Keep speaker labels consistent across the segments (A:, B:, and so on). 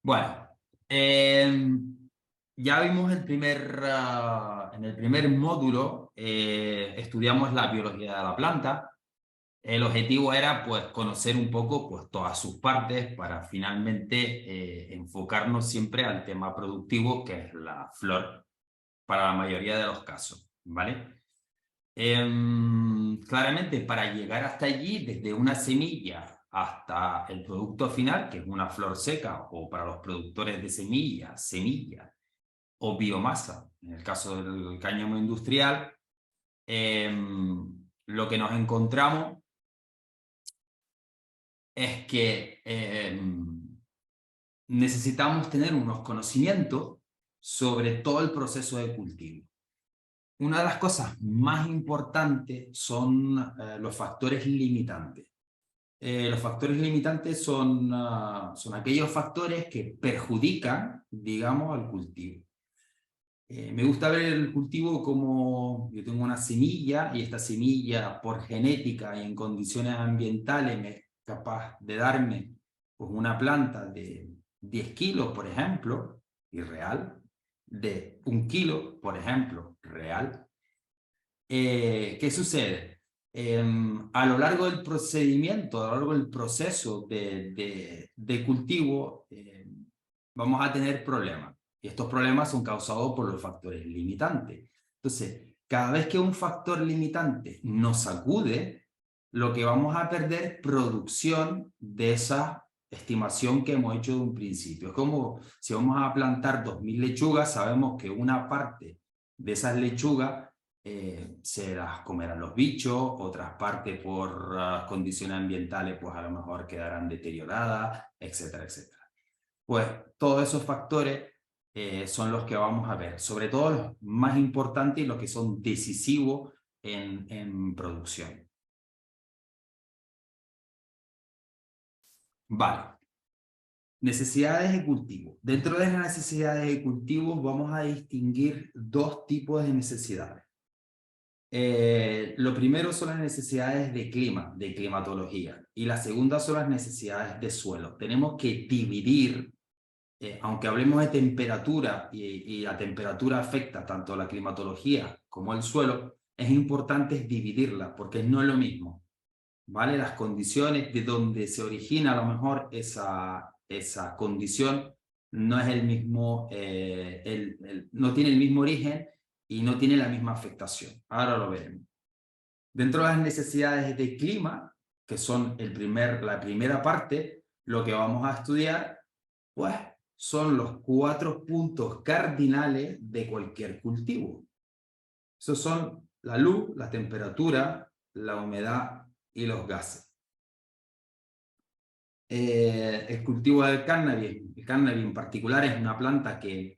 A: Bueno, ya vimos en el primer módulo, estudiamos la biología de la planta. El objetivo era pues conocer un poco pues todas sus partes para finalmente enfocarnos siempre al tema productivo, que es la flor para la mayoría de los casos, ¿vale? Claramente, para llegar hasta allí, desde una semilla hasta el producto final, que es una flor seca, o para los productores de semillas, semilla o biomasa, en el caso del cáñamo industrial, lo que nos encontramos es que necesitamos tener unos conocimientos sobre todo el proceso de cultivo. Una de las cosas más importantes son los factores limitantes. Los factores limitantes son aquellos factores que perjudican, digamos, al cultivo. Me gusta ver el cultivo como yo tengo una semilla y esta semilla por genética y en condiciones ambientales es capaz de darme pues, una planta de 10 kilos, por ejemplo, y real, de 1 kilo, por ejemplo, real. ¿Qué sucede? A lo largo del procedimiento, a lo largo del proceso de cultivo, vamos a tener problemas. Y estos problemas son causados por los factores limitantes. Entonces, cada vez que un factor limitante nos sacude, lo que vamos a perder es producción de esa estimación que hemos hecho de un principio. Es como si vamos a plantar 2000 lechugas, sabemos que una parte de esas lechugas se las comerán los bichos, otras partes por condiciones ambientales pues a lo mejor quedarán deterioradas, etcétera, etcétera. Pues todos esos factores son los que vamos a ver, sobre todo los más importantes y los que son decisivos en producción. Vale, necesidades de cultivo. Dentro de las necesidades de cultivo vamos a distinguir dos tipos de necesidades. Lo primero son las necesidades de clima, de climatología, y la segunda son las necesidades de suelo. Tenemos que dividir, aunque hablemos de temperatura y la temperatura afecta tanto la climatología como el suelo, es importante dividirla porque no es lo mismo, ¿vale? Las condiciones de donde se origina a lo mejor esa condición no es el mismo, no tiene el mismo origen y no tiene la misma afectación. Ahora lo veremos. Dentro de las necesidades de clima, que son la primera parte, lo que vamos a estudiar, pues, son los 4 puntos cardinales de cualquier cultivo. Esos son la luz, la temperatura, la humedad y los gases. El cultivo del cannabis, el cannabis en particular es una planta que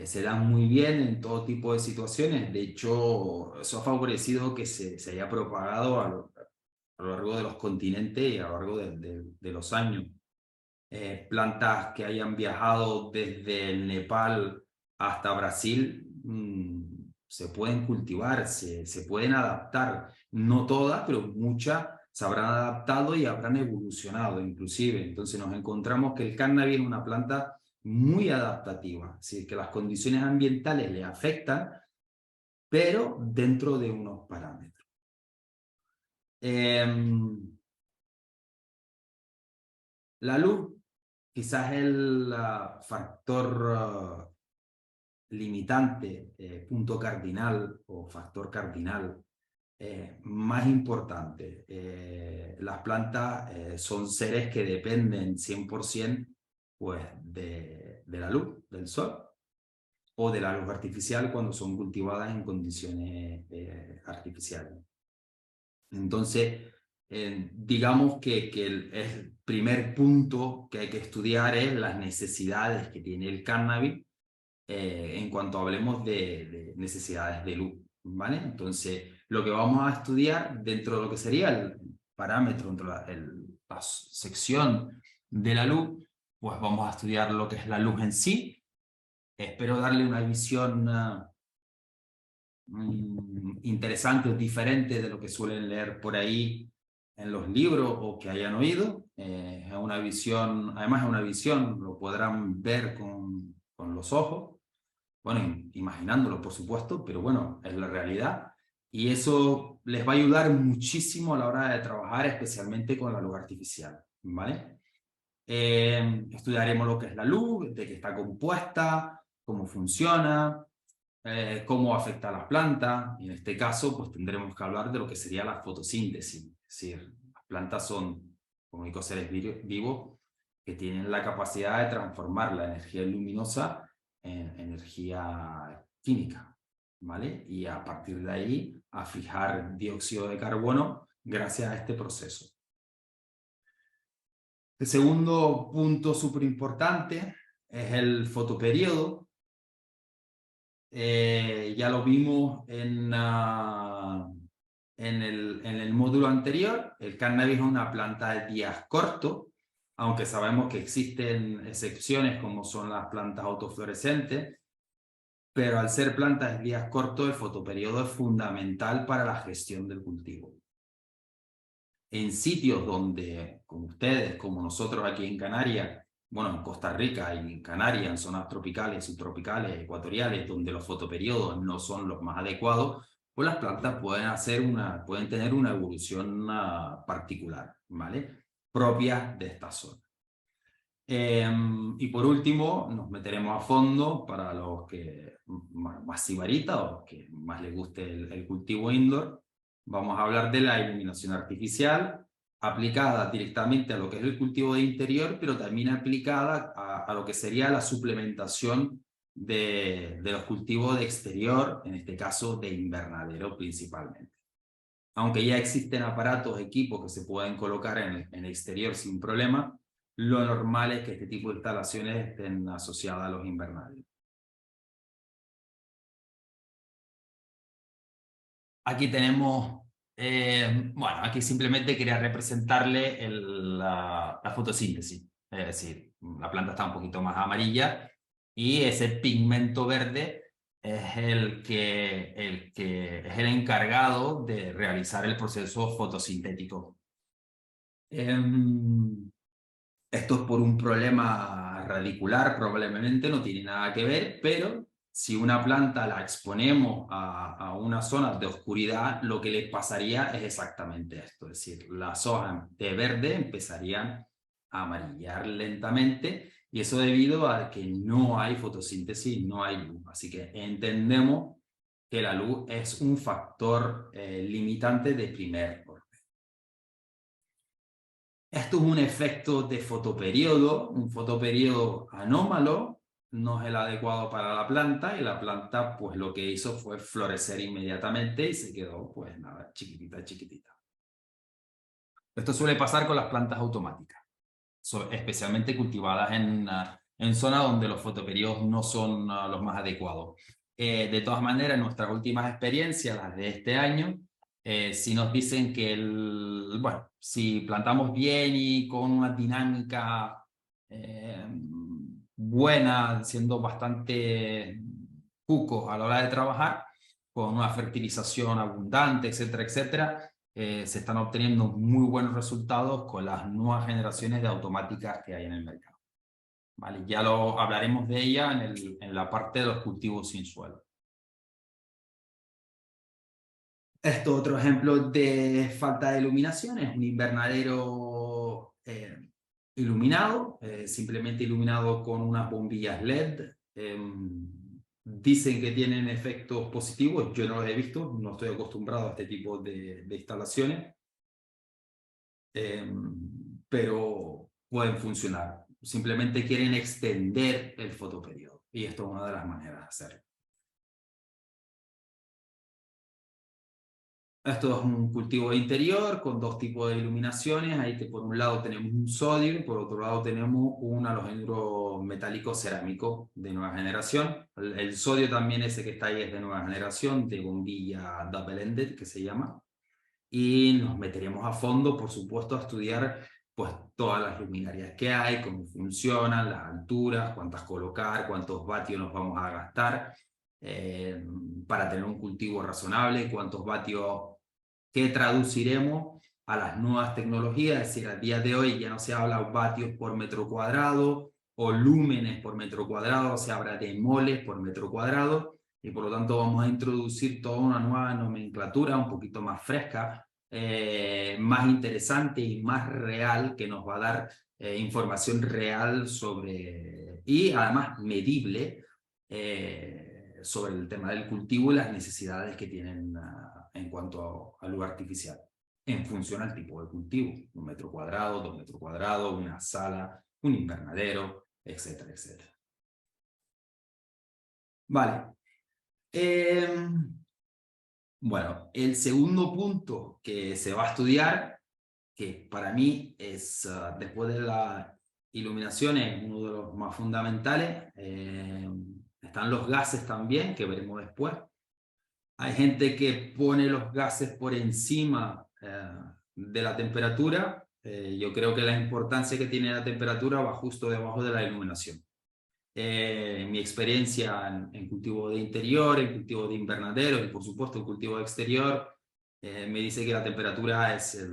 A: se da muy bien en todo tipo de situaciones. De hecho, eso ha favorecido que se haya propagado a lo largo de los continentes y a lo largo de los años. Plantas que hayan viajado desde el Nepal hasta Brasil se pueden cultivar, se pueden adaptar. No todas, pero muchas se habrán adaptado y habrán evolucionado inclusive. Entonces nos encontramos que el cannabis es una planta muy adaptativa, así que las condiciones ambientales le afectan, pero dentro de unos parámetros. La luz quizás es el factor limitante, punto cardinal o factor cardinal más importante. Las plantas son seres que dependen 100% pues, de la luz, del sol, o de la luz artificial cuando son cultivadas en condiciones artificiales. Entonces, digamos que el primer punto que hay que estudiar es las necesidades que tiene el cannabis en cuanto hablemos de necesidades de luz, ¿vale? Entonces, lo que vamos a estudiar dentro de lo que sería el parámetro, dentro de la sección de la luz, pues vamos a estudiar lo que es la luz en sí. Espero darle una visión interesante o diferente de lo que suelen leer por ahí en los libros o que hayan oído. Es una visión, además es una visión, lo podrán ver con los ojos, bueno, imaginándolo por supuesto, pero bueno, es la realidad. Y eso les va a ayudar muchísimo a la hora de trabajar, especialmente con la luz artificial, ¿vale? Estudiaremos lo que es la luz, de qué está compuesta, cómo funciona, cómo afecta a las plantas. Y en este caso, pues tendremos que hablar de lo que sería la fotosíntesis. Es decir, las plantas son, como digo, seres vivos que tienen la capacidad de transformar la energía luminosa en energía química, ¿vale? Y a partir de ahí, a fijar dióxido de carbono gracias a este proceso. El segundo punto súper importante es el fotoperiodo. Ya lo vimos en el módulo anterior. El cannabis es una planta de días cortos, aunque sabemos que existen excepciones como son las plantas autofluorescentes, pero al ser plantas de días cortos, el fotoperiodo es fundamental para la gestión del cultivo. En sitios donde, como ustedes, como nosotros aquí en Canarias, bueno, en Costa Rica y en Canarias, en zonas tropicales, subtropicales, ecuatoriales, donde los fotoperiodos no son los más adecuados, pues las plantas pueden tener una evolución particular, ¿vale? Propia de esta zona. Y por último, nos meteremos a fondo para los que más sibaritas o los que más les guste el cultivo indoor. Vamos a hablar de la iluminación artificial aplicada directamente a lo que es el cultivo de interior, pero también aplicada a lo que sería la suplementación de los cultivos de exterior, en este caso de invernadero principalmente. Aunque ya existen aparatos, equipos que se pueden colocar en el exterior sin problema, lo normal es que este tipo de instalaciones estén asociadas a los invernaderos. Aquí tenemos, bueno, aquí simplemente quería representarle la fotosíntesis. Es decir, la planta está un poquito más amarilla y ese pigmento verde es el que es el encargado de realizar el proceso fotosintético. Esto es por un problema radicular, probablemente no tiene nada que ver, pero si una planta la exponemos a una zona de oscuridad, lo que le pasaría es exactamente esto, es decir, las hojas de verde empezarían a amarillar lentamente, y eso debido a que no hay fotosíntesis, no hay luz. Así que entendemos que la luz es un factor limitante de primer orden. Esto es un efecto de fotoperiodo, un fotoperiodo anómalo, no es el adecuado para la planta, y la planta pues lo que hizo fue florecer inmediatamente y se quedó pues nada, chiquitita, chiquitita. Esto suele pasar con las plantas automáticas, especialmente cultivadas en zonas donde los fotoperiodos no son los más adecuados. De todas maneras, en nuestras últimas experiencias, las de este año, si nos dicen que bueno, si plantamos bien y con una dinámica buena, siendo bastante cucos a la hora de trabajar, con una fertilización abundante, etcétera, etcétera, se están obteniendo muy buenos resultados con las nuevas generaciones de automáticas que hay en el mercado. ¿Vale? Ya lo hablaremos de ella en la parte de los cultivos sin suelo. Esto es otro ejemplo de falta de iluminación, es un invernadero iluminado, simplemente iluminado con unas bombillas LED. Dicen que tienen efectos positivos, yo no los he visto, no estoy acostumbrado a este tipo de instalaciones, pero pueden funcionar. Simplemente quieren extender el fotoperiodo, y esto es una de las maneras de hacerlo. Esto es un cultivo de interior con dos tipos de iluminaciones. Ahí por un lado tenemos un sodio y por otro lado tenemos un halogénuro metálico cerámico de nueva generación. El sodio también, ese que está ahí, es de nueva generación, de bombilla double-ended, que se llama. Y nos meteremos a fondo, por supuesto, a estudiar pues todas las luminarias que hay, cómo funcionan, las alturas, cuántas colocar, cuántos vatios nos vamos a gastar para tener un cultivo razonable, cuántos vatios que traduciremos a las nuevas tecnologías, es decir, a día de hoy ya no se habla vatios por metro cuadrado o lúmenes por metro cuadrado, se habla de moles por metro cuadrado, y por lo tanto vamos a introducir toda una nueva nomenclatura un poquito más fresca, más interesante y más real, que nos va a dar información real sobre, y además medible, sobre el tema del cultivo y las necesidades que tienen en cuanto a luz artificial, en función al tipo de cultivo, 1 metro cuadrado, 2 metros cuadrados, una sala, un invernadero, etcétera, etcétera. Vale. Bueno, el segundo punto que se va a estudiar, que para mí es, después de la iluminación, es uno de los más fundamentales, están los gases también, que veremos después. Hay gente que pone los gases por encima de la temperatura. Yo creo que la importancia que tiene la temperatura va justo debajo de la iluminación. Mi experiencia en cultivo de interior, en cultivo de invernadero y por supuesto en cultivo de exterior, me dice que la temperatura es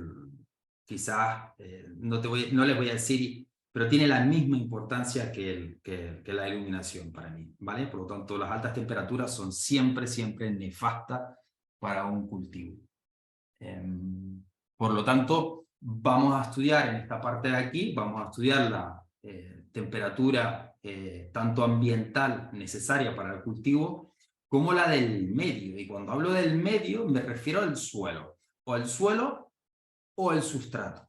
A: quizás, no les voy a decir, pero tiene la misma importancia que la iluminación para mí, ¿vale? Por lo tanto, las altas temperaturas son siempre, siempre nefastas para un cultivo. Por lo tanto, vamos a estudiar en esta parte de aquí, vamos a estudiar la temperatura tanto ambiental necesaria para el cultivo como la del medio. Y cuando hablo del medio me refiero al suelo, o el suelo o el sustrato.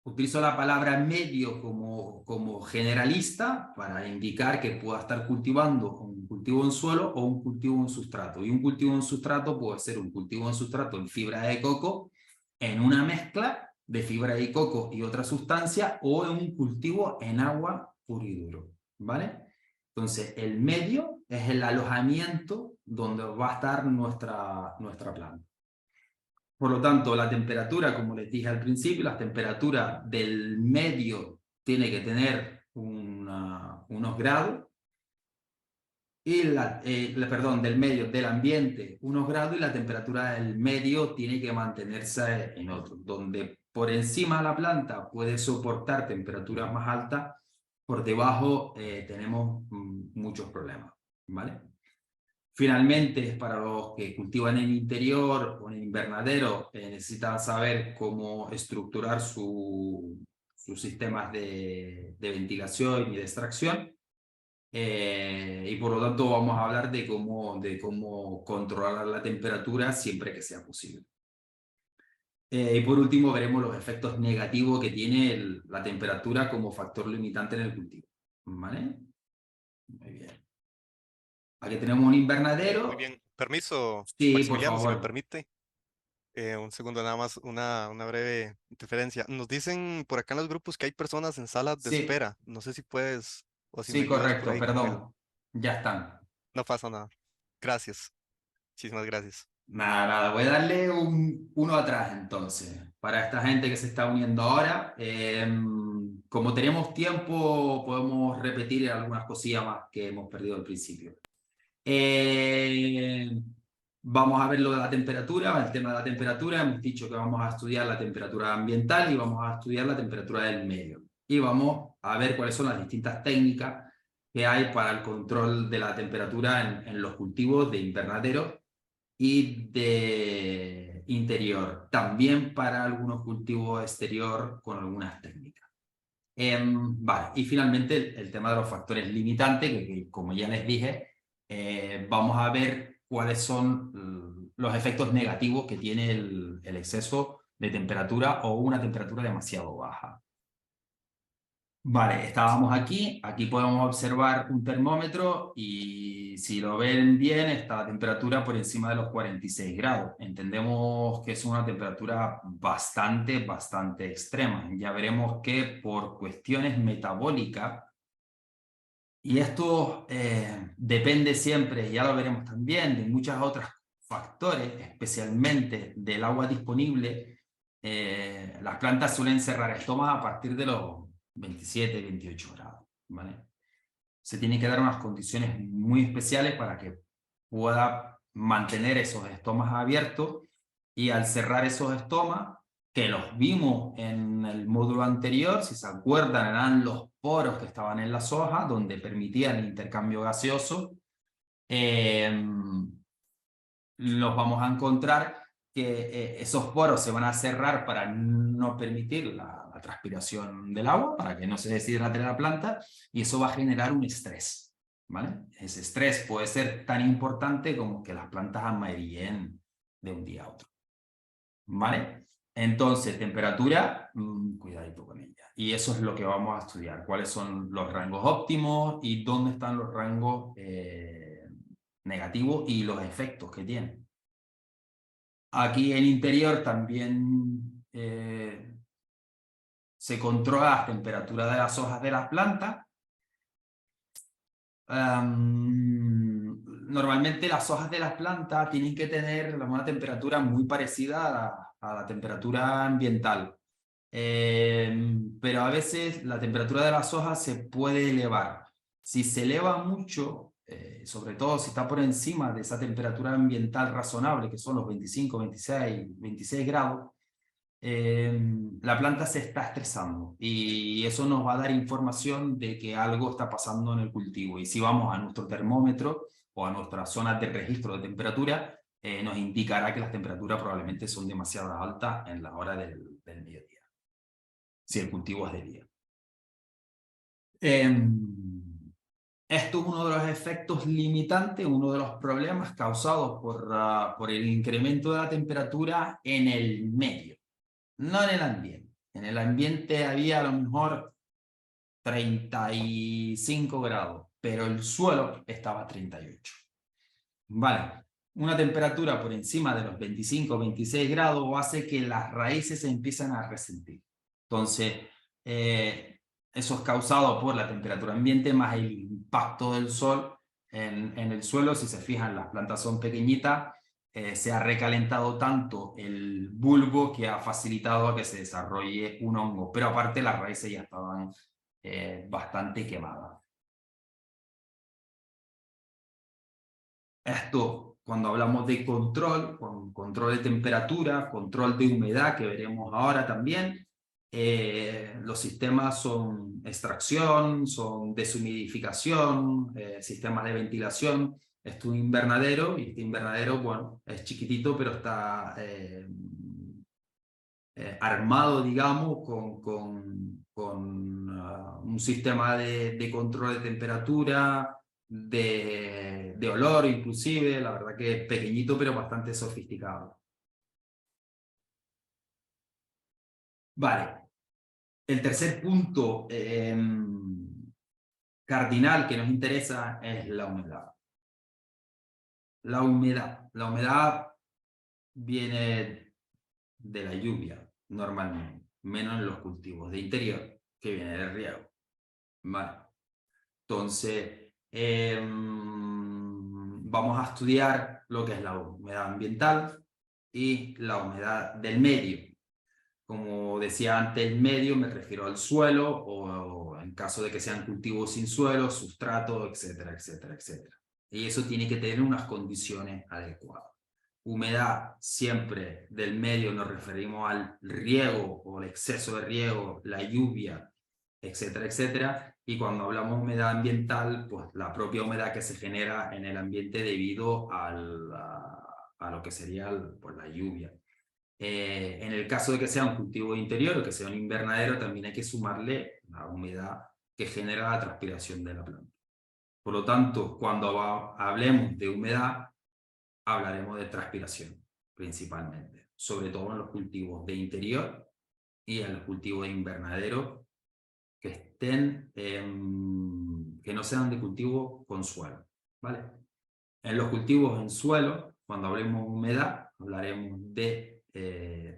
A: Utilizo la palabra medio como generalista para indicar que pueda estar cultivando un cultivo en suelo o un cultivo en sustrato. Y un cultivo en sustrato puede ser un cultivo en sustrato en fibra de coco, en una mezcla de fibra de coco y otra sustancia, o en un cultivo en agua puro y duro, ¿vale? Entonces, el medio es el alojamiento donde va a estar nuestra planta. Por lo tanto, la temperatura, como les dije al principio, la temperatura del medio tiene que tener unos grados, y perdón, del medio, del ambiente, unos grados, y la temperatura del medio tiene que mantenerse en otro, donde por encima de la planta puede soportar temperaturas más altas, por debajo tenemos muchos problemas, ¿vale? Finalmente, para los que cultivan en el interior o en el invernadero, necesitan saber cómo estructurar sus sistemas de ventilación y de extracción. Y por lo tanto vamos a hablar de cómo controlar la temperatura siempre que sea posible. Y por último veremos los efectos negativos que tiene la temperatura como factor limitante en el cultivo. ¿Vale? Muy bien. Aquí tenemos un
B: Muy
A: invernadero.
B: bien. Permiso,
A: Sí, por
B: Maximiliano, si me
A: favor.
B: permite. Un segundo, nada más, una breve interferencia. Nos dicen por acá en los grupos que hay personas en salas de
A: Sí,
B: espera. No sé si puedes o si me
A: sí,
B: ayudas por
A: correcto,
B: ahí con el...
A: perdón. Ya están.
B: No pasa nada. Gracias. Muchísimas gracias.
A: Nada, nada, voy a darle uno atrás entonces, para esta gente que se está uniendo ahora. Como tenemos tiempo, podemos repetir algunas cosillas más que hemos perdido al principio. Eh, Vamos a ver lo de la temperatura, el tema de la temperatura. Hemos dicho que vamos a estudiar la temperatura ambiental y vamos a estudiar la temperatura del medio. Y vamos a ver cuáles son las distintas técnicas que hay para el control de la temperatura en los cultivos de invernadero y de interior, también para algunos cultivos exterior con algunas técnicas. Vale, y finalmente el tema de los factores limitantes, que como ya les dije, vamos a ver cuáles son los efectos negativos que tiene el exceso de temperatura o una temperatura demasiado baja. Vale, estábamos aquí podemos observar un termómetro y si lo ven bien está la temperatura por encima de los 46 grados. Entendemos que es una temperatura bastante extrema. Ya veremos que por cuestiones metabólicas, y esto depende siempre, ya lo veremos también, de muchos otros factores, especialmente del agua disponible. Las plantas suelen cerrar estomas a partir de los 27, 28 grados, ¿vale? Se tienen que dar unas condiciones muy especiales para que pueda mantener esos estomas abiertos, y al cerrar esos estomas que los vimos en el módulo anterior, si se acuerdan, eran los poros que estaban en las hojas, donde permitían el intercambio gaseoso. Los vamos a encontrar que esos poros se van a cerrar para no permitir la transpiración del agua, para que no se deshidrate la planta, y eso va a generar un estrés, ¿vale? Ese estrés puede ser tan importante como que las plantas amarillen de un día a otro, ¿vale? Entonces, temperatura, cuidadito con ella. Y eso es lo que vamos a estudiar, cuáles son los rangos óptimos y dónde están los rangos negativos y los efectos que tienen. Aquí en interior también se controla la temperatura de las hojas de las plantas. Normalmente las hojas de las plantas tienen que tener una temperatura muy parecida a la temperatura ambiental. Pero a veces la temperatura de las hojas se puede elevar. Si se eleva mucho, sobre todo si está por encima de esa temperatura ambiental razonable, que son los 25, 26 grados, la planta se está estresando y eso nos va a dar información de que algo está pasando en el cultivo. Y si vamos a nuestro termómetro o a nuestras zonas de registro de temperatura, nos indicará que las temperaturas probablemente son demasiado altas en la hora del mediodía, si el cultivo es de día. Esto es uno de los efectos limitantes, uno de los problemas causados por el incremento de la temperatura en el medio, no en el ambiente. En el ambiente había a lo mejor 35 grados, pero el suelo estaba a 38. Vale, una temperatura por encima de los 25 o 26 grados hace que las raíces se empiezan a resentir. Entonces, eso es causado por la temperatura ambiente más el impacto del sol en el suelo. Si se fijan, las plantas son pequeñitas, se ha recalentado tanto el bulbo que ha facilitado a que se desarrolle un hongo, pero aparte las raíces ya estaban bastante quemadas. Esto, cuando hablamos de control, con control de temperatura, control de humedad, que veremos ahora también, los sistemas son extracción, son deshumidificación, sistemas de ventilación. Esto es un invernadero, y este invernadero, bueno, es chiquitito, pero está armado, digamos, con un sistema de control de temperatura, de olor inclusive, la verdad que es pequeñito pero bastante sofisticado. Vale, el tercer punto cardinal que nos interesa es la humedad. La humedad viene de la lluvia, normalmente, menos en los cultivos de interior, que viene del riego. Vale. Entonces, vamos a estudiar lo que es la humedad ambiental y la humedad del medio. Como decía antes, el medio me refiero al suelo o en caso de que sean cultivos sin suelo, sustrato, etcétera, etcétera, etcétera. Y eso tiene que tener unas condiciones adecuadas. Humedad siempre del medio nos referimos al riego o el exceso de riego, la lluvia, etcétera, etcétera. Y cuando hablamos de humedad ambiental, pues la propia humedad que se genera en el ambiente debido a lo que sería pues, la lluvia. En el caso de que sea un cultivo interior o que sea un invernadero, también hay que sumarle la humedad que genera la transpiración de la planta. Por lo tanto, cuando hablemos de humedad, hablaremos de transpiración, principalmente, sobre todo en los cultivos de interior y en los cultivos de invernadero que estén, que no sean de cultivo con suelo, ¿vale? En los cultivos en suelo, cuando hablemos de humedad, hablaremos de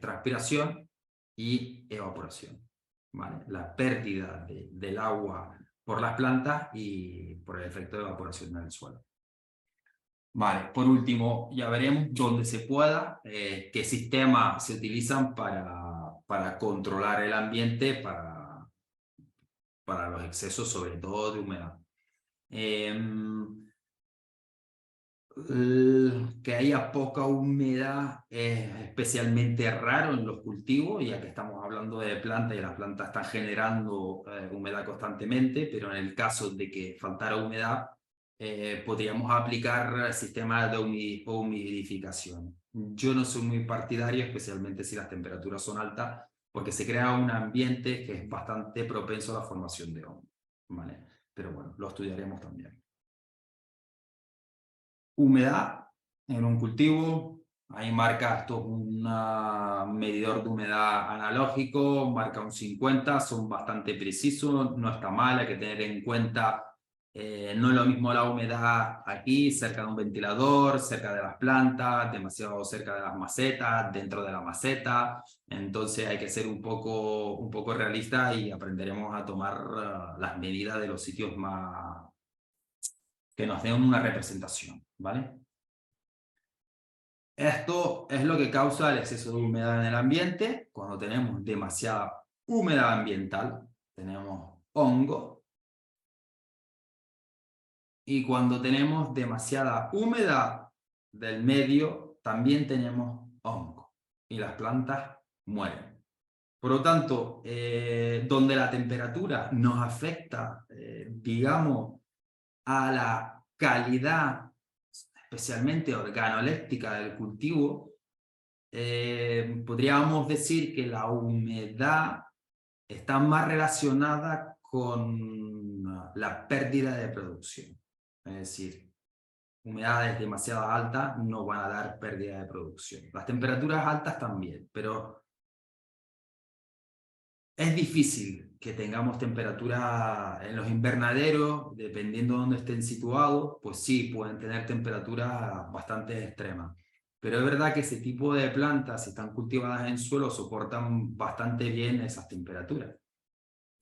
A: transpiración y evaporación, ¿vale? La pérdida del agua por las plantas y por el efecto de evaporación en el suelo. Vale, por último, ya veremos dónde se pueda, qué sistemas se utilizan para controlar el ambiente, para los excesos, sobre todo de humedad. Que haya poca humedad es especialmente raro en los cultivos, ya que estamos hablando de plantas y las plantas están generando humedad constantemente, pero en el caso de que faltara humedad, podríamos aplicar sistemas de humidificación. Yo no soy muy partidario, especialmente si las temperaturas son altas, porque se crea un ambiente que es bastante propenso a la formación de hongos, ¿vale? Pero bueno, lo estudiaremos también. Humedad en un cultivo, ahí marca, esto es un medidor de humedad analógico, marca un 50, son bastante precisos, no está mal, hay que tener en cuenta, no es lo mismo la humedad aquí, cerca de un ventilador, cerca de las plantas, demasiado cerca de las macetas, dentro de la maceta, entonces hay que ser un poco realista y aprenderemos a tomar las medidas de los sitios más que nos den una representación, ¿vale? Esto es lo que causa el exceso de humedad en el ambiente. Cuando tenemos demasiada humedad ambiental, tenemos hongo. Y cuando tenemos demasiada humedad del medio, también tenemos hongo. Y las plantas mueren. Por lo tanto, donde la temperatura nos afecta, digamos, a la calidad, especialmente organoléptica del cultivo, podríamos decir que la humedad está más relacionada con la pérdida de producción. Es decir, humedades demasiado altas no van a dar pérdida de producción. Las temperaturas altas también, pero es difícil que tengamos temperaturas en los invernaderos, dependiendo de dónde estén situados, pues sí, pueden tener temperaturas bastante extremas. Pero es verdad que ese tipo de plantas, si están cultivadas en suelo, soportan bastante bien esas temperaturas.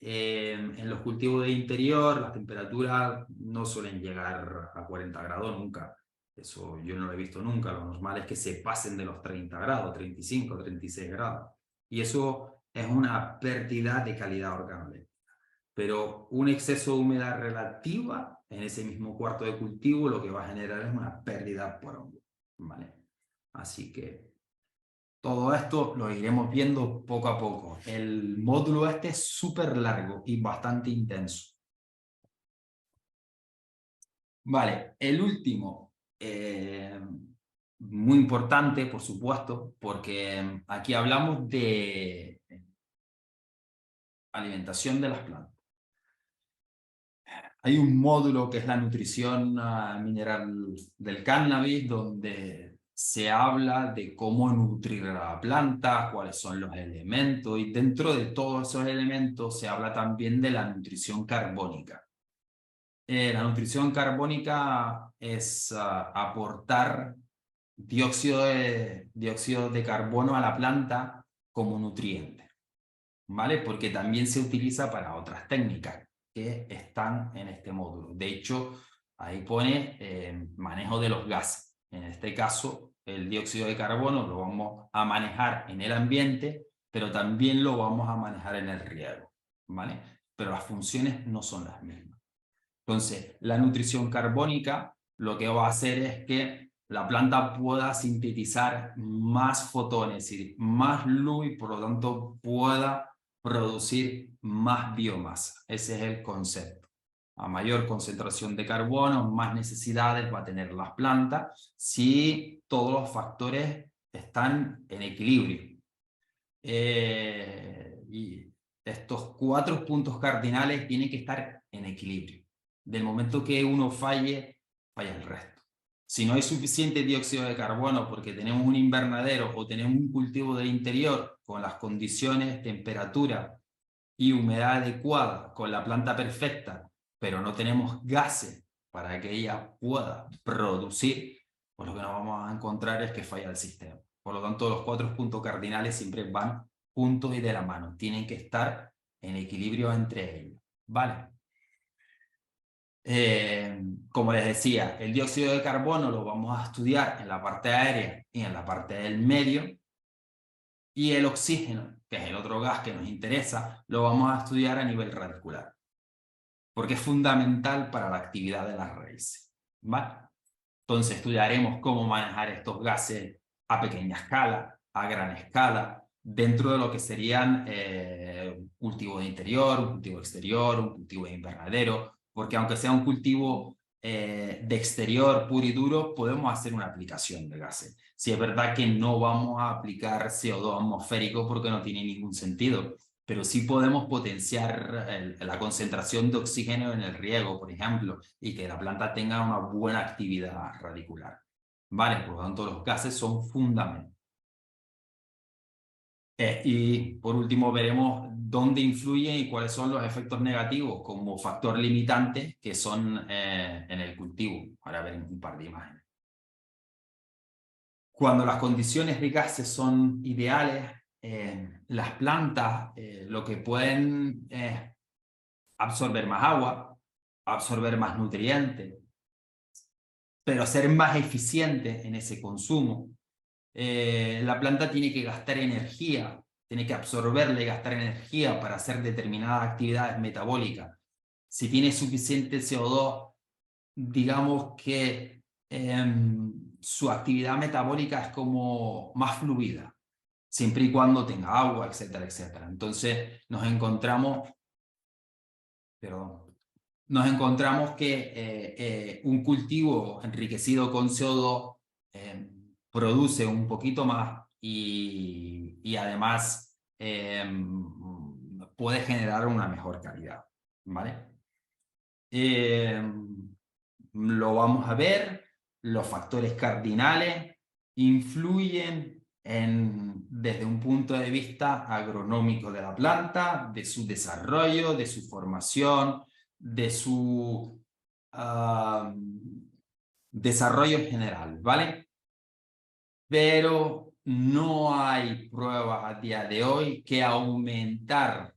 A: En los cultivos de interior, las temperaturas no suelen llegar a 40 grados nunca. Eso yo no lo he visto nunca. Lo normal es que se pasen de los 30 grados, 35, 36 grados. Y eso es una pérdida de calidad organoléptica. Pero un exceso de humedad relativa en ese mismo cuarto de cultivo lo que va a generar es una pérdida por hongo, ¿vale? Así que todo esto lo iremos viendo poco a poco. El módulo este es súper largo y bastante intenso. Vale, el último, muy importante, por supuesto, porque aquí hablamos de alimentación de las plantas. Hay un módulo que es la nutrición mineral del cannabis, donde se habla de cómo nutrir a la planta, cuáles son los elementos, y dentro de todos esos elementos se habla también de la nutrición carbónica. La nutrición carbónica es aportar dióxido de carbono a la planta como nutriente, ¿vale? Porque también se utiliza para otras técnicas que están en este módulo. De hecho, ahí pone manejo de los gases. En este caso, el dióxido de carbono lo vamos a manejar en el ambiente, pero también lo vamos a manejar en el riego, ¿vale? Pero las funciones no son las mismas. Entonces, la nutrición carbónica lo que va a hacer es que la planta pueda sintetizar más fotones, es decir, más luz, y por lo tanto pueda producir más biomasa. Ese es el concepto. A mayor concentración de carbono, más necesidades va a tener las plantas si todos los factores están en equilibrio. Y estos 4 puntos cardinales tienen que estar en equilibrio. Del momento que uno falle, falla el resto. Si no hay suficiente dióxido de carbono porque tenemos un invernadero o tenemos un cultivo de interior con las condiciones, temperatura y humedad adecuada, con la planta perfecta, pero no tenemos gases para que ella pueda producir, pues lo que nos vamos a encontrar es que falla el sistema. Por lo tanto, los 4 puntos cardinales siempre van juntos y de la mano. Tienen que estar en equilibrio entre ellos. ¿Vale? Como les decía, el dióxido de carbono lo vamos a estudiar en la parte aérea y en la parte del medio. Y el oxígeno, que es el otro gas que nos interesa, lo vamos a estudiar a nivel radicular, porque es fundamental para la actividad de las raíces. ¿Vale? Entonces estudiaremos cómo manejar estos gases a pequeña escala, a gran escala, dentro de lo que serían un cultivo de interior, un cultivo exterior, un cultivo de invernadero, porque aunque sea un cultivo de exterior puro y duro, podemos hacer una aplicación de gases. Si es verdad que no vamos a aplicar CO2 atmosférico porque no tiene ningún sentido, pero sí podemos potenciar la concentración de oxígeno en el riego, por ejemplo, y que la planta tenga una buena actividad radicular. ¿Vale? Por lo tanto, los gases son fundamentales. Y por último veremos dónde influyen y cuáles son los efectos negativos como factor limitante que son en el cultivo. Ahora veremos un par de imágenes. Cuando las condiciones de gases son ideales, las plantas lo que pueden es absorber más agua, absorber más nutrientes, pero ser más eficiente en ese consumo. La planta tiene que gastar energía, tiene que absorberle y gastar energía para hacer determinadas actividades metabólicas. Si tiene suficiente CO2, digamos que su actividad metabólica es como más fluida, siempre y cuando tenga agua, etcétera, etcétera. Entonces nos encontramos que un cultivo enriquecido con CO2 produce un poquito más y además puede generar una mejor calidad, ¿vale? Lo vamos a ver, los factores cardinales influyen desde un punto de vista agronómico de la planta, de su desarrollo, de su formación, de su desarrollo general, ¿vale? Pero no hay pruebas a día de hoy que aumentar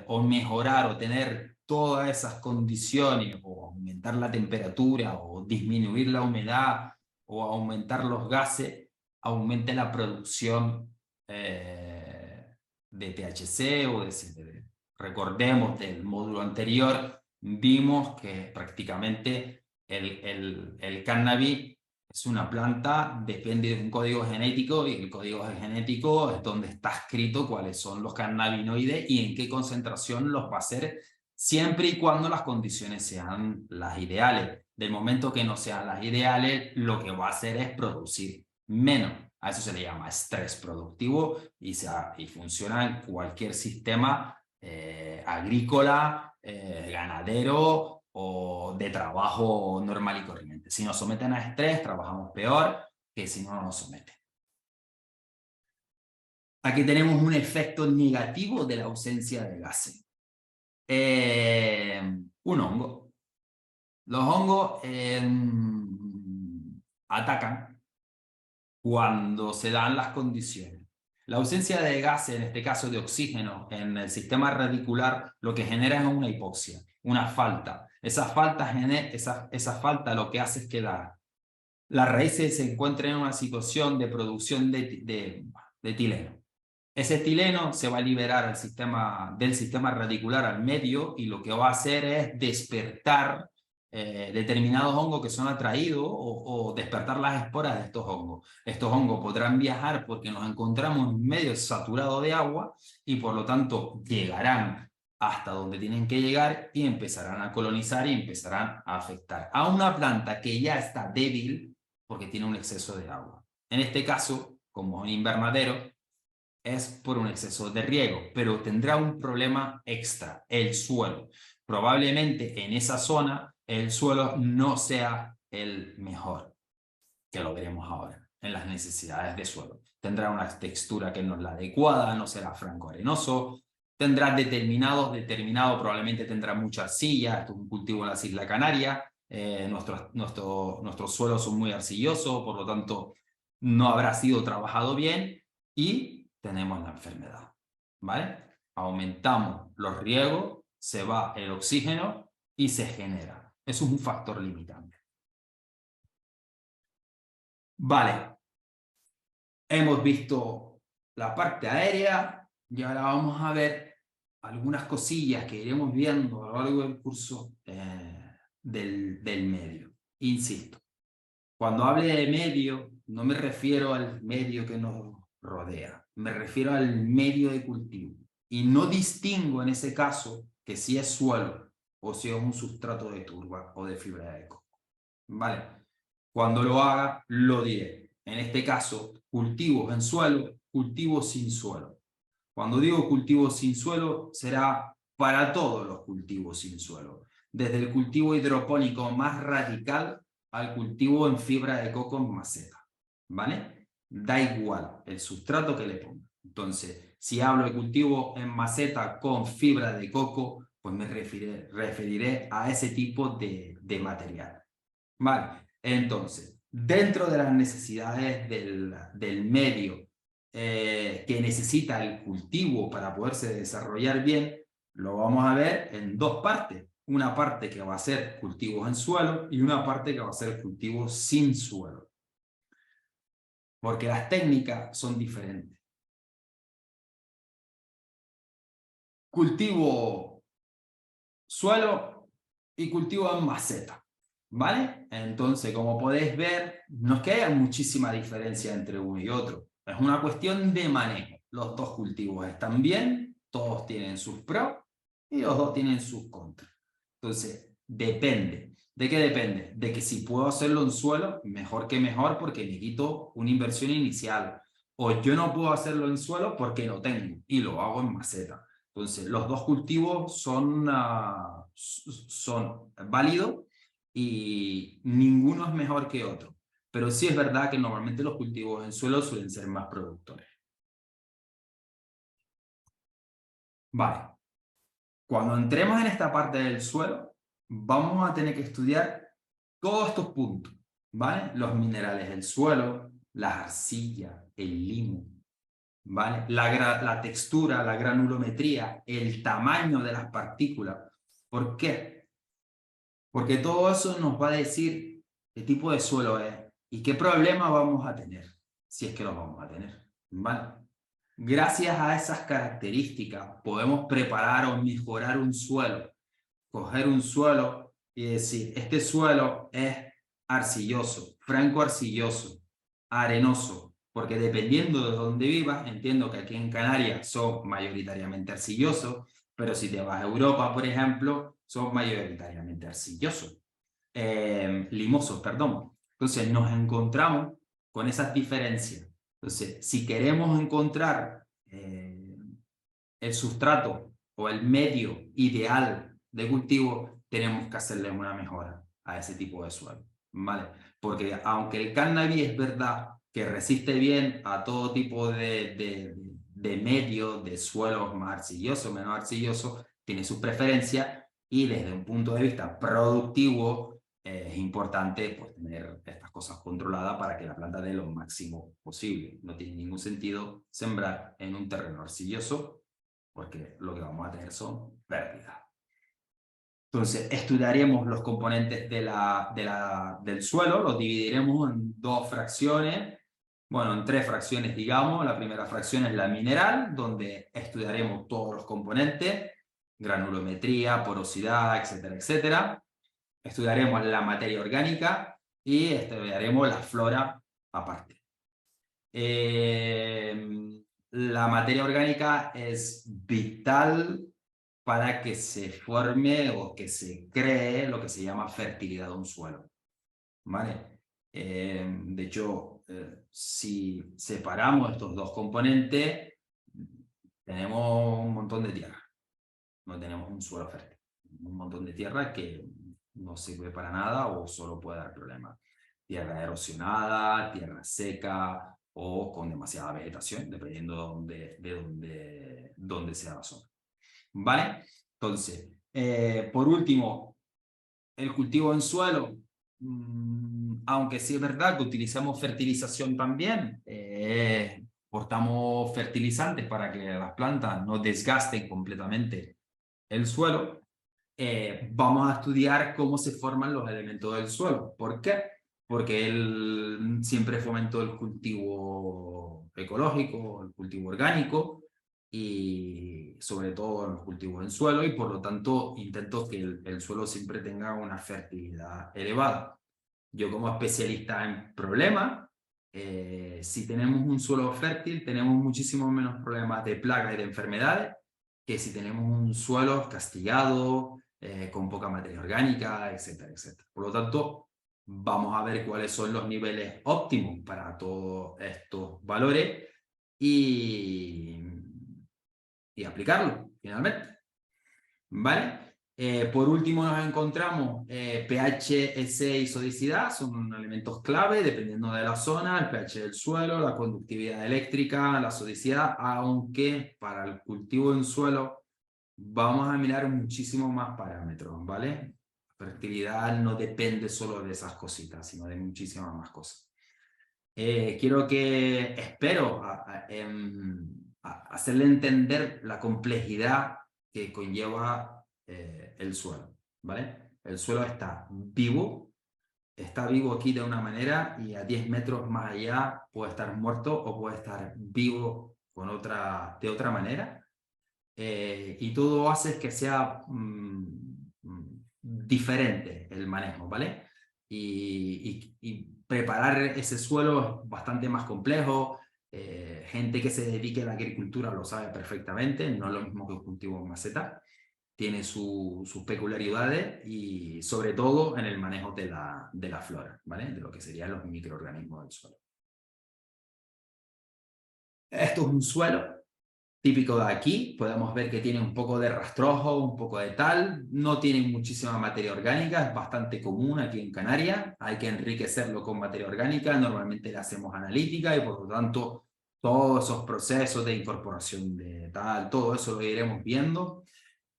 A: o mejorar o tener todas esas condiciones o aumentar la temperatura o disminuir la humedad o aumentar los gases, aumente la producción de THC o de CBD. Recordemos del módulo anterior, vimos que prácticamente el cannabis es una planta, depende de un código genético y el código genético es donde está escrito cuáles son los cannabinoides y en qué concentración los va a hacer, siempre y cuando las condiciones sean las ideales. Del momento que no sean las ideales, lo que va a hacer es producir menos. A eso se le llama estrés productivo y funciona en cualquier sistema agrícola, ganadero o de trabajo normal y corriente. Si nos someten a estrés, trabajamos peor que si no nos someten. Aquí tenemos un efecto negativo de la ausencia de gases. Un hongo. Los hongos atacan cuando se dan las condiciones. La ausencia de gases, en este caso de oxígeno, en el sistema radicular, lo que genera es una hipoxia, una falta. Esa falta lo que hace es que las raíces se encuentren en una situación de producción de etileno. Ese etileno se va a liberar del sistema radicular al medio y lo que va a hacer es despertar determinados hongos que son atraídos o despertar las esporas de estos hongos. Estos hongos podrán viajar porque nos encontramos en un medio saturado de agua y por lo tanto llegarán hasta donde tienen que llegar y empezarán a colonizar y empezarán a afectar a una planta que ya está débil porque tiene un exceso de agua. En este caso, como un invernadero, es por un exceso de riego, pero tendrá un problema extra, el suelo. Probablemente en esa zona el suelo no sea el mejor, que lo veremos ahora, en las necesidades de suelo. Tendrá una textura que no es la adecuada, no será franco arenoso, tendrá determinado, probablemente tendrá mucha arcilla, esto es un cultivo en las Islas Canarias, nuestros suelos son muy arcillosos, por lo tanto no habrá sido trabajado bien y tenemos la enfermedad, ¿vale? Aumentamos los riegos, se va el oxígeno y se genera. Eso es un factor limitante. Vale, hemos visto la parte aérea y ahora vamos a ver algunas cosillas que iremos viendo a lo largo del curso del medio. Insisto, Cuando hable de medio, no me refiero al medio que nos rodea, me refiero al medio de cultivo. Y no distingo en ese caso que si es suelo o si es un sustrato de turba o de fibra de coco. ¿Vale? Cuando lo haga, lo diré. En este caso, cultivos en suelo, cultivos sin suelo. Cuando digo cultivos sin suelo, será para todos los cultivos sin suelo. Desde el cultivo hidropónico más radical al cultivo en fibra de coco en maceta. ¿Vale? Da igual el sustrato que le ponga. Entonces, si hablo de cultivo en maceta con fibra de coco, pues me referiré a ese tipo de material. Vale, entonces, dentro de las necesidades del medio que necesita el cultivo para poderse desarrollar bien, lo vamos a ver en dos partes. Una parte que va a ser cultivos en suelo y una parte que va a ser cultivos sin suelo. Porque las técnicas son diferentes. Cultivo suelo y cultivo en maceta. ¿Vale? Entonces, como podéis ver, no es que haya muchísima diferencia entre uno y otro. Es una cuestión de manejo. Los dos cultivos están bien, todos tienen sus pros y los dos tienen sus contras. Entonces, depende. ¿De qué depende? De que si puedo hacerlo en suelo, mejor que mejor porque me quito una inversión inicial. O yo no puedo hacerlo en suelo porque no tengo y lo hago en maceta. Entonces, los dos cultivos son válidos y ninguno es mejor que otro. Pero sí es verdad que normalmente los cultivos en suelo suelen ser más productores. Vale. Cuando entremos en esta parte del suelo, vamos a tener que estudiar todos estos puntos, ¿vale? Los minerales del suelo, las arcillas, el limo, ¿vale? La textura, la granulometría, el tamaño de las partículas. ¿Por qué? Porque todo eso nos va a decir qué tipo de suelo es y qué problema vamos a tener, si es que lo vamos a tener, ¿vale? Gracias a esas características podemos preparar o mejorar un suelo, coger un suelo y decir, este suelo es arcilloso, franco arcilloso, arenoso, porque dependiendo de dónde vivas, entiendo que aquí en Canarias son mayoritariamente arcillosos, pero si te vas a Europa, por ejemplo, son mayoritariamente arcillosos, limosos, perdón. Entonces nos encontramos con esas diferencias. Entonces, si queremos encontrar el sustrato o el medio ideal de cultivo, tenemos que hacerle una mejora a ese tipo de suelo, ¿vale? Porque aunque el cannabis es verdad que resiste bien a todo tipo de medios, de suelos más arcillosos, menos arcillosos, tiene sus preferencias y desde un punto de vista productivo es importante pues, tener estas cosas controladas para que la planta dé lo máximo posible. No tiene ningún sentido sembrar en un terreno arcilloso porque lo que vamos a tener son pérdidas. Entonces, estudiaremos los componentes del suelo, los dividiremos en dos fracciones, bueno, en tres fracciones, digamos. La primera fracción es la mineral, donde estudiaremos todos los componentes, granulometría, porosidad, etcétera, etcétera. Estudiaremos la materia orgánica y estudiaremos la flora aparte. La materia orgánica es vital para que se forme o que se cree lo que se llama fertilidad de un suelo. ¿Vale? De hecho, si separamos estos dos componentes, tenemos un montón de tierra. No tenemos un suelo fértil. Un montón de tierra que no sirve para nada o solo puede dar problemas. Tierra erosionada, tierra seca o con demasiada vegetación, dependiendo de dónde sea la zona. ¿Vale? Entonces, por último, el cultivo en suelo, aunque sí es verdad que utilizamos fertilización también, portamos fertilizantes para que las plantas no desgasten completamente el suelo, vamos a estudiar cómo se forman los elementos del suelo. ¿Por qué? Porque él siempre fomentó el cultivo ecológico, el cultivo orgánico y sobre todo en los cultivos en suelo y por lo tanto intento que el suelo siempre tenga una fertilidad elevada. Yo como especialista en problemas, si tenemos un suelo fértil, tenemos muchísimo menos problemas de plagas y de enfermedades que si tenemos un suelo castigado, con poca materia orgánica, etcétera, etcétera. Por lo tanto, vamos a ver cuáles son los niveles óptimos para todos estos valores y aplicarlo, finalmente. ¿Vale? Por último nos encontramos pH, EC y sodicidad, son elementos clave dependiendo de la zona, el pH del suelo, la conductividad eléctrica, la sodicidad, aunque para el cultivo en suelo vamos a mirar muchísimos más parámetros, ¿vale? La fertilidad no depende solo de esas cositas, sino de muchísimas más cosas. Espero hacerle entender la complejidad que conlleva el suelo, ¿vale? El suelo está vivo aquí de una manera y a 10 metros más allá puede estar muerto o puede estar vivo de otra manera. Y todo hace que sea diferente el manejo, ¿vale? Y preparar ese suelo es bastante más complejo. Gente que se dedique a la agricultura lo sabe perfectamente, no es lo mismo que un cultivo en maceta. Tiene sus peculiaridades y sobre todo en el manejo de la flora, ¿vale? De lo que serían los microorganismos del suelo. Esto es un suelo típico de aquí, podemos ver que tiene un poco de rastrojo, un poco de tal, no tiene muchísima materia orgánica, es bastante común aquí en Canarias, hay que enriquecerlo con materia orgánica, normalmente le hacemos analítica y por lo tanto todos esos procesos de incorporación de tal, todo eso lo iremos viendo.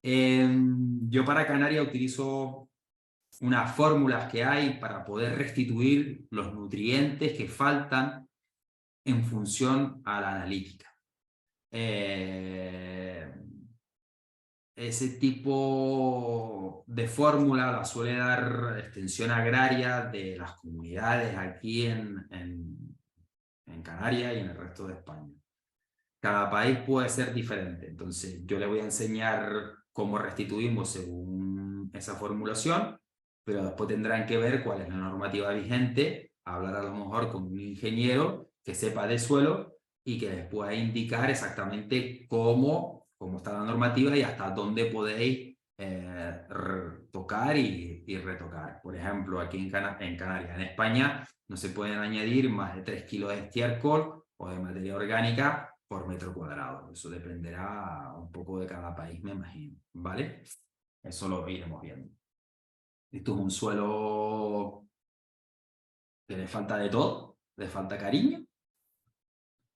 A: Yo para Canarias utilizo unas fórmulas que hay para poder restituir los nutrientes que faltan en función a la analítica. Ese tipo de fórmula la suele dar Extensión Agraria de las comunidades aquí en Canarias y en el resto de España. Cada país puede ser diferente, entonces yo le voy a enseñar cómo restituimos según esa formulación, pero después tendrán que ver cuál es la normativa vigente, hablar a lo mejor con un ingeniero que sepa de suelo y que les pueda indicar exactamente cómo está la normativa y hasta dónde podéis tocar y retocar. Por ejemplo, aquí en Canarias, en España, no se pueden añadir más de 3 kilos de estiércol o de materia orgánica por metro cuadrado. Eso dependerá un poco de cada país, me imagino, ¿vale? Eso lo iremos viendo. Esto es un suelo que le falta de todo, le falta cariño,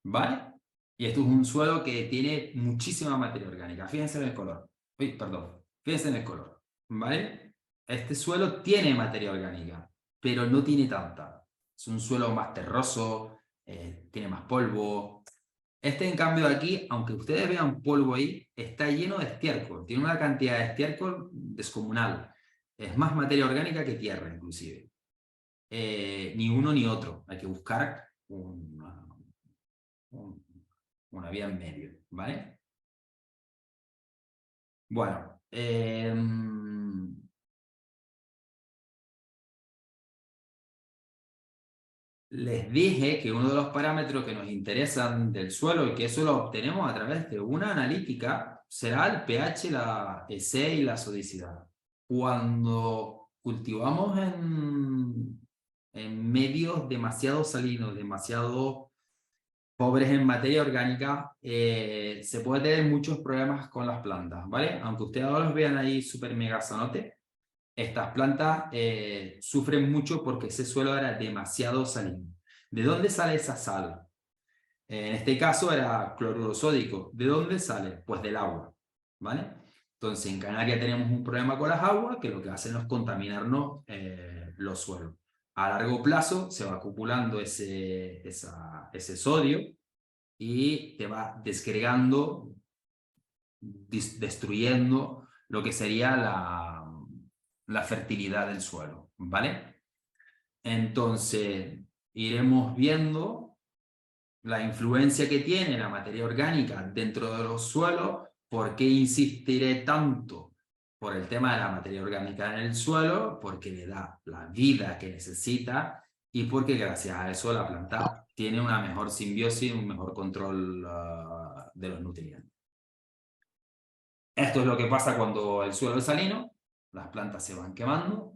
A: ¿vale? Y esto es un suelo que tiene muchísima materia orgánica. Fíjense en el color. Uy, perdón. Fíjense en el color, ¿vale? Este suelo tiene materia orgánica, pero no tiene tanta. Es un suelo más terroso, tiene más polvo. Este, en cambio, de aquí, aunque ustedes vean polvo ahí, está lleno de estiércol. Tiene una cantidad de estiércol descomunal. Es más materia orgánica que tierra, inclusive. Ni uno ni otro. Hay que buscar una vía en medio, ¿vale? Bueno, les dije que uno de los parámetros que nos interesan del suelo y que eso lo obtenemos a través de una analítica será el pH, la EC y la sodicidad. Cuando cultivamos en medios demasiado salinos, demasiado pobres en materia orgánica, se puede tener muchos problemas con las plantas, ¿vale? Aunque ustedes ahora los vean ahí súper mega sanote, estas plantas sufren mucho porque ese suelo era demasiado salino. ¿De dónde sale esa sal? En este caso era cloruro sódico. ¿De dónde sale? Pues del agua, ¿vale? Entonces en Canarias tenemos un problema con las aguas que lo que hacen es contaminarnos los suelos. A largo plazo se va acumulando ese sodio y te va desgregando, destruyendo lo que sería la fertilidad del suelo, ¿vale? Entonces, iremos viendo la influencia que tiene la materia orgánica dentro de los suelos. ¿Por qué insistiré tanto? por el tema de la materia orgánica en el suelo, porque le da la vida que necesita y porque gracias a eso la planta tiene una mejor simbiosis, un mejor control de los nutrientes. Esto es lo que pasa cuando el suelo es salino, las plantas se van quemando,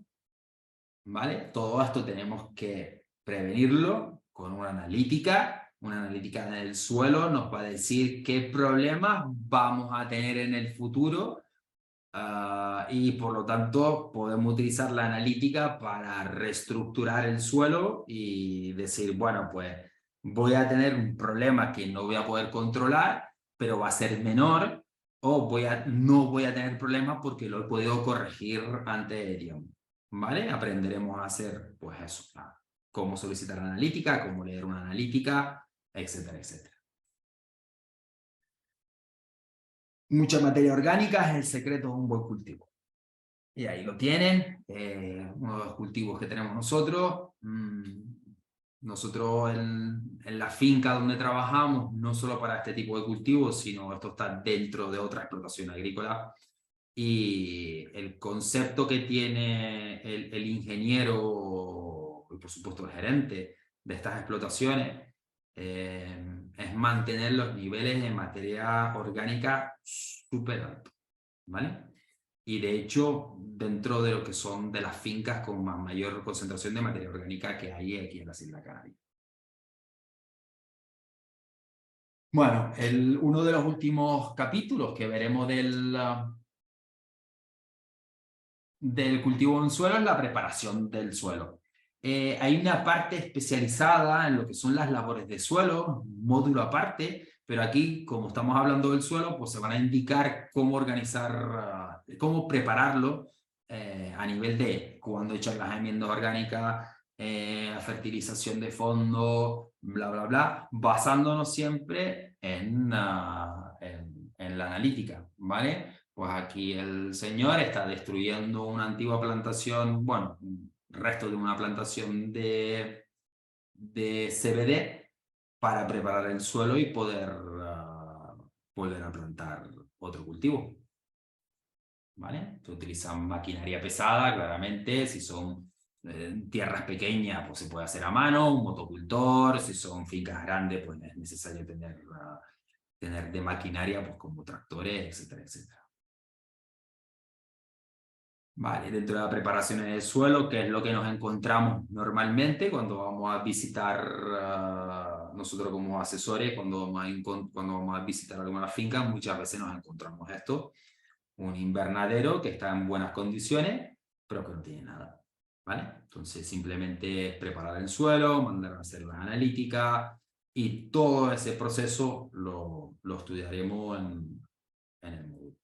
A: ¿vale? Todo esto tenemos que prevenirlo con una analítica. Una analítica del suelo nos va a decir qué problemas vamos a tener en el futuro y por lo tanto podemos utilizar la analítica para reestructurar el suelo y decir, bueno, pues voy a tener un problema que no voy a poder controlar, pero va a ser menor, o no voy a tener problemas porque lo he podido corregir antes de tiempo. ¿Vale? Aprenderemos a hacer, pues eso, cómo solicitar analítica, cómo leer una analítica, etcétera, etcétera. Mucha materia orgánica es el secreto de un buen cultivo. Y ahí lo tienen, uno de los cultivos que tenemos nosotros. Nosotros en la finca donde trabajamos, no solo para este tipo de cultivos, sino esto está dentro de otra explotación agrícola. Y el concepto que tiene el ingeniero y por supuesto el gerente de estas explotaciones es mantener los niveles de materia orgánica súper altos, ¿vale? Y de hecho, dentro de lo que son de las fincas con mayor concentración de materia orgánica que hay aquí en las Islas Canarias. Bueno, uno de los últimos capítulos que veremos del cultivo en suelo es la preparación del suelo. Hay una parte especializada en lo que son las labores de suelo, un módulo aparte, pero aquí, como estamos hablando del suelo, pues se van a indicar cómo organizar, cómo prepararlo a nivel de cuándo echar las enmiendas orgánicas, fertilización de fondo, bla, bla, bla, basándonos siempre en la analítica, ¿vale? Pues aquí el señor está destruyendo una antigua plantación, bueno, resto de una plantación de CBD para preparar el suelo y poder volver a plantar otro cultivo. ¿Vale? Se utilizan maquinaria pesada, claramente, si son tierras pequeñas, pues se puede hacer a mano, un motocultor, si son fincas grandes, pues es necesario tener de maquinaria, pues como tractores, etcétera, etcétera. Vale, dentro de la preparación del suelo, que es lo que nos encontramos normalmente cuando vamos a visitar, nosotros como asesores, cuando vamos a visitar alguna finca, muchas veces nos encontramos esto, un invernadero que está en buenas condiciones, pero que no tiene nada, ¿vale? Entonces simplemente es preparar el suelo, mandar a hacer las analíticas y todo ese proceso lo estudiaremos en el módulo.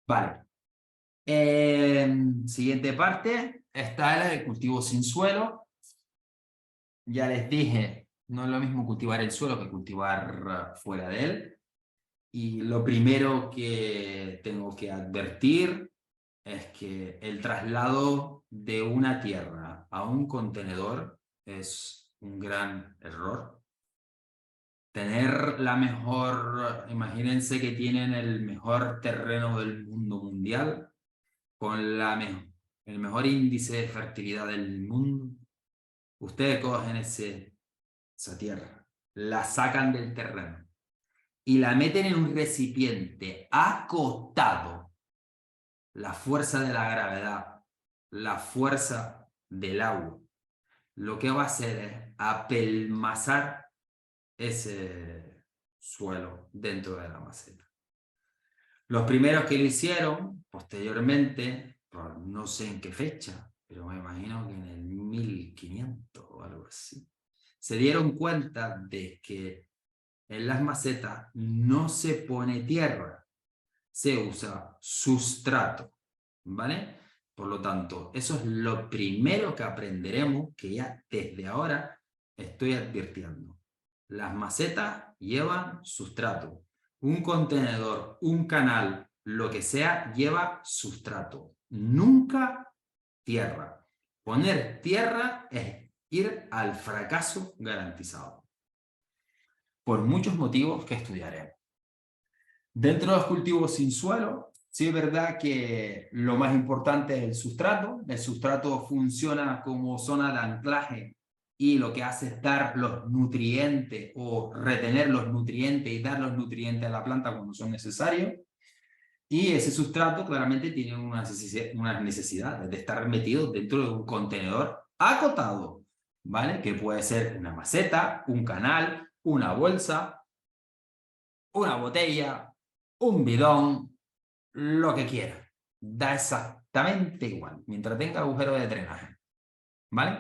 A: Vale. Siguiente parte, está la de cultivo sin suelo. Ya les dije, no es lo mismo cultivar el suelo que cultivar fuera de él. Y lo primero que tengo que advertir es que el traslado de una tierra a un contenedor es un gran error. Tener la mejor, imagínense que tienen el mejor terreno del mundo mundial, con el mejor índice de fertilidad del mundo. Ustedes cogen esa tierra, la sacan del terreno y la meten en un recipiente acotado. La fuerza de la gravedad, la fuerza del agua, lo que va a hacer es apelmazar ese suelo dentro de la maceta. Los primeros que lo hicieron, posteriormente, no sé en qué fecha, pero me imagino que en el 1500 o algo así, se dieron cuenta de que en las macetas no se pone tierra, se usa sustrato, ¿vale? Por lo tanto, eso es lo primero que aprenderemos, que ya desde ahora estoy advirtiendo. Las macetas llevan sustrato. Un contenedor, un canal, lo que sea, lleva sustrato. Nunca tierra. Poner tierra es ir al fracaso garantizado. Por muchos motivos que estudiaremos. Dentro de los cultivos sin suelo, Sí es verdad que lo más importante es el sustrato funciona como zona de anclaje y lo que hace es dar los nutrientes o retener los nutrientes y dar los nutrientes a la planta cuando son necesarios. Y ese sustrato claramente tiene unas necesidades de estar metido dentro de un contenedor acotado, ¿vale? Que puede ser una maceta, un canal, una bolsa, una botella, un bidón, lo que quiera. Da exactamente igual, mientras tenga agujero de drenaje, ¿vale?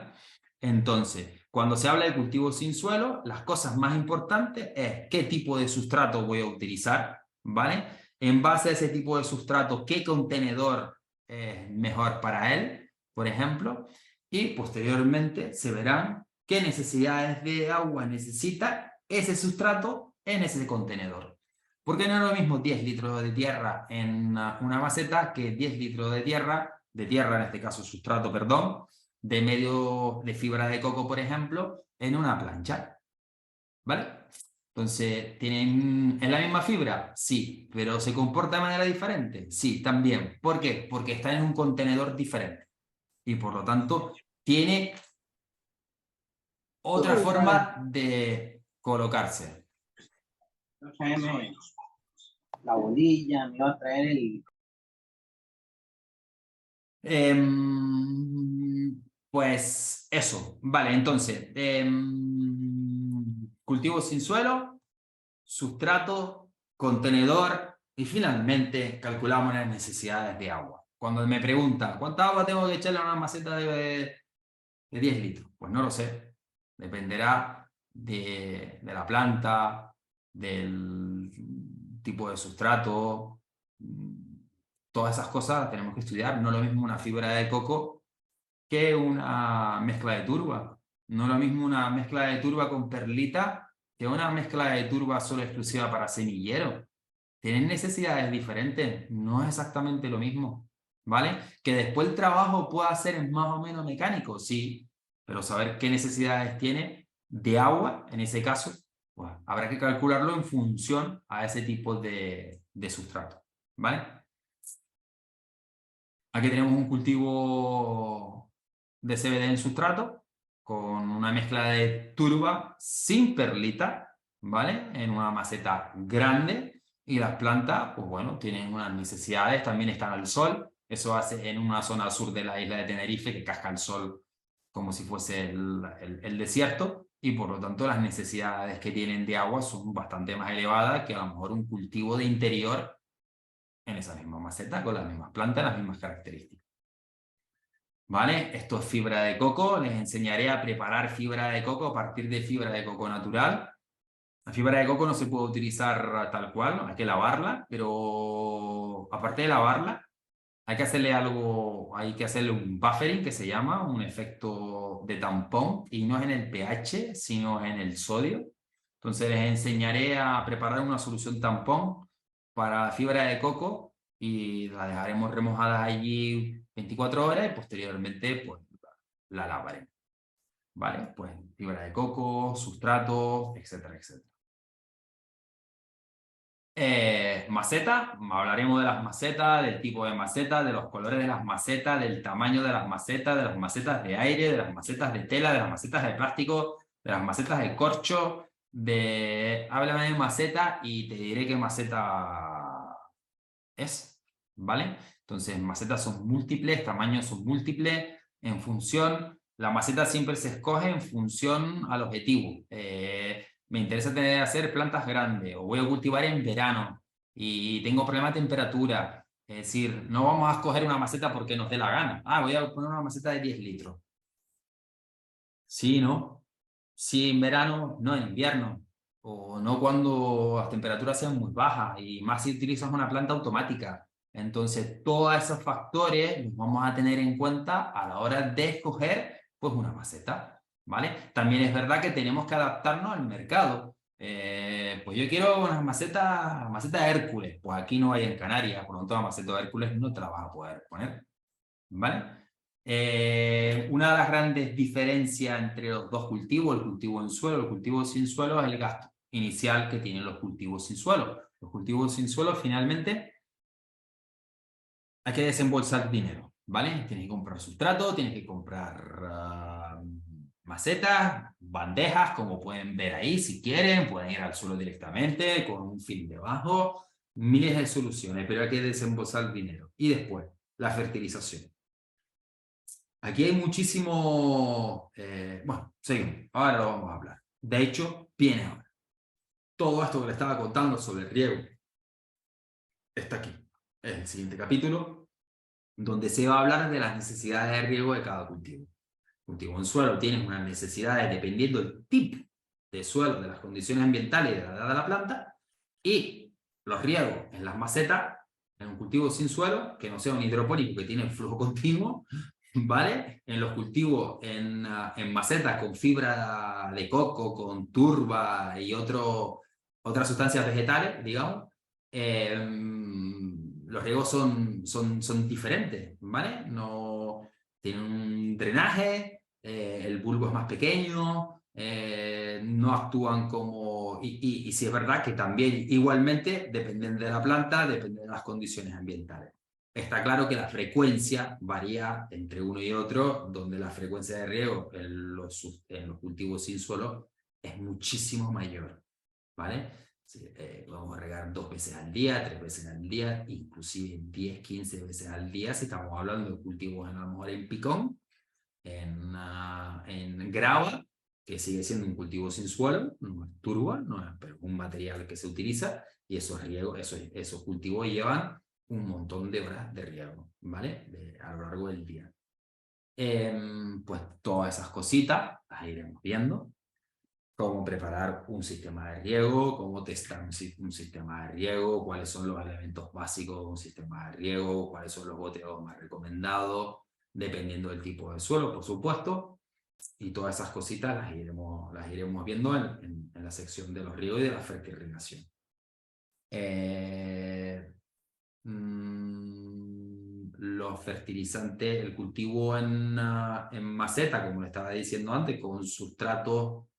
A: Entonces, cuando se habla de cultivo sin suelo, las cosas más importantes es qué tipo de sustrato voy a utilizar, ¿vale? En base a ese tipo de sustrato, qué contenedor es mejor para él, por ejemplo, y posteriormente se verán qué necesidades de agua necesita ese sustrato en ese contenedor. Porque no es lo mismo 10 litros de tierra en una maceta que 10 litros de tierra en este caso sustrato, perdón, de medio de fibra de coco, por ejemplo, en una plancha, ¿vale? Entonces, ¿tienen en la misma fibra? Sí, pero ¿se comporta de manera diferente? Sí, también. ¿Por qué? Porque está en un contenedor diferente y por lo tanto tiene otra forma de colocarse.
C: La bolilla, me iba a traer el...
A: Pues eso, vale, entonces, cultivo sin suelo, sustrato, contenedor y finalmente calculamos las necesidades de agua. Cuando me preguntan, ¿cuánta agua tengo que echarle a una maceta de 10 litros? Pues no lo sé, dependerá de la planta, del tipo de sustrato, todas esas cosas tenemos que estudiar. No es lo mismo una fibra de coco que una mezcla de turba. No es lo mismo una mezcla de turba con perlita que una mezcla de turba solo exclusiva para semillero. Tienen necesidades diferentes, no es exactamente lo mismo, ¿vale? Que después el trabajo pueda ser más o menos mecánico, sí, pero saber qué necesidades tiene de agua, en ese caso, pues habrá que calcularlo en función a ese tipo de sustrato, ¿vale? Aquí tenemos un cultivo de CBD en sustrato con una mezcla de turba sin perlita, ¿vale? En una maceta grande y las plantas, pues bueno, tienen unas necesidades, también están al sol. Eso hace en una zona sur de la isla de Tenerife que casca el sol como si fuese el desierto y por lo tanto las necesidades que tienen de agua son bastante más elevadas que a lo mejor un cultivo de interior en esa misma maceta con las mismas plantas, las mismas características. ¿Vale? Esto es fibra de coco. Les enseñaré a preparar fibra de coco a partir de fibra de coco natural. La fibra de coco no se puede utilizar tal cual, ¿no? Hay que lavarla, pero aparte de lavarla, hay que hacerle algo, hay que hacerle un buffering que se llama, un efecto de tampón, y no es en el pH, sino en el sodio. Entonces les enseñaré a preparar una solución tampón para fibra de coco y la dejaremos remojada allí 24 horas y posteriormente pues la lavaremos. ¿Vale? Pues fibra de coco, sustrato, etcétera, etcétera. Maceta, hablaremos de las macetas, del tipo de maceta, de los colores de las macetas, del tamaño de las macetas de aire, de las macetas de tela, de las macetas de plástico, de las macetas de corcho, háblame de maceta y te diré qué maceta es, ¿vale? Entonces, macetas son múltiples, tamaños son múltiples, en función, la maceta siempre se escoge en función al objetivo. Me interesa hacer plantas grandes o voy a cultivar en verano y tengo problema de temperatura. Es decir, no vamos a escoger una maceta porque nos dé la gana. Ah, voy a poner una maceta de 10 litros. Sí, ¿no? Sí, en verano, no en invierno. O no cuando las temperaturas sean muy bajas y más si utilizas una planta automática. Entonces, todos esos factores los vamos a tener en cuenta a la hora de escoger pues una maceta, ¿vale? También es verdad que tenemos que adaptarnos al mercado. Pues yo quiero una maceta Hércules. Pues aquí no hay en Canarias, por lo tanto la maceta Hércules no te la vas a poder poner, ¿vale? Una de las grandes diferencias entre los dos cultivos, el cultivo en suelo y el cultivo sin suelo, es el gasto inicial que tienen los cultivos sin suelo. Los cultivos sin suelo finalmente hay que desembolsar dinero, ¿vale? Tienes que comprar sustrato, tienes que comprar macetas, bandejas, como pueden ver ahí, si quieren, pueden ir al suelo directamente, con un film debajo, miles de soluciones, pero hay que desembolsar dinero. Y después, la fertilización. Aquí hay muchísimo... bueno, seguimos, ahora lo vamos a hablar. De hecho, viene ahora. Todo esto que le estaba contando sobre el riego está aquí. Es el siguiente capítulo, donde se va a hablar de las necesidades de riego de cada cultivo. Cultivo en suelo tiene unas necesidades dependiendo del tipo de suelo, de las condiciones ambientales y de la edad de la planta, y los riegos en las macetas, en un cultivo sin suelo, que no sea un hidropónico que tiene flujo continuo, ¿vale? En los cultivos en macetas con fibra de coco, con turba y otras sustancias vegetales, digamos, los riegos son diferentes, ¿vale? No tienen un drenaje, el bulbo es más pequeño, no actúan como... Y si es verdad que también igualmente dependen de la planta, dependen de las condiciones ambientales. Está claro que la frecuencia varía entre uno y otro, donde la frecuencia de riego en los cultivos sin suelo es muchísimo mayor, ¿vale? Sí, vamos a regar 2 veces al día, 3 veces al día, inclusive 10, 15 veces al día, si estamos hablando de cultivos a lo mejor en picón, en grava, que sigue siendo un cultivo sin suelo, no es turba, no es, pero un material que se utiliza, y esos riegos, esos cultivos llevan un montón de horas de riego, ¿vale? A lo largo del día. Pues todas esas cositas las iremos viendo. Cómo preparar un sistema de riego, cómo testar un sistema de riego, cuáles son los elementos básicos de un sistema de riego, cuáles son los goteos más recomendados, dependiendo del tipo de suelo, por supuesto. Y todas esas cositas las iremos viendo en la sección de los riegos y de la fertirrigación. Los fertilizantes, el cultivo en maceta, como le estaba diciendo antes, con sustrato,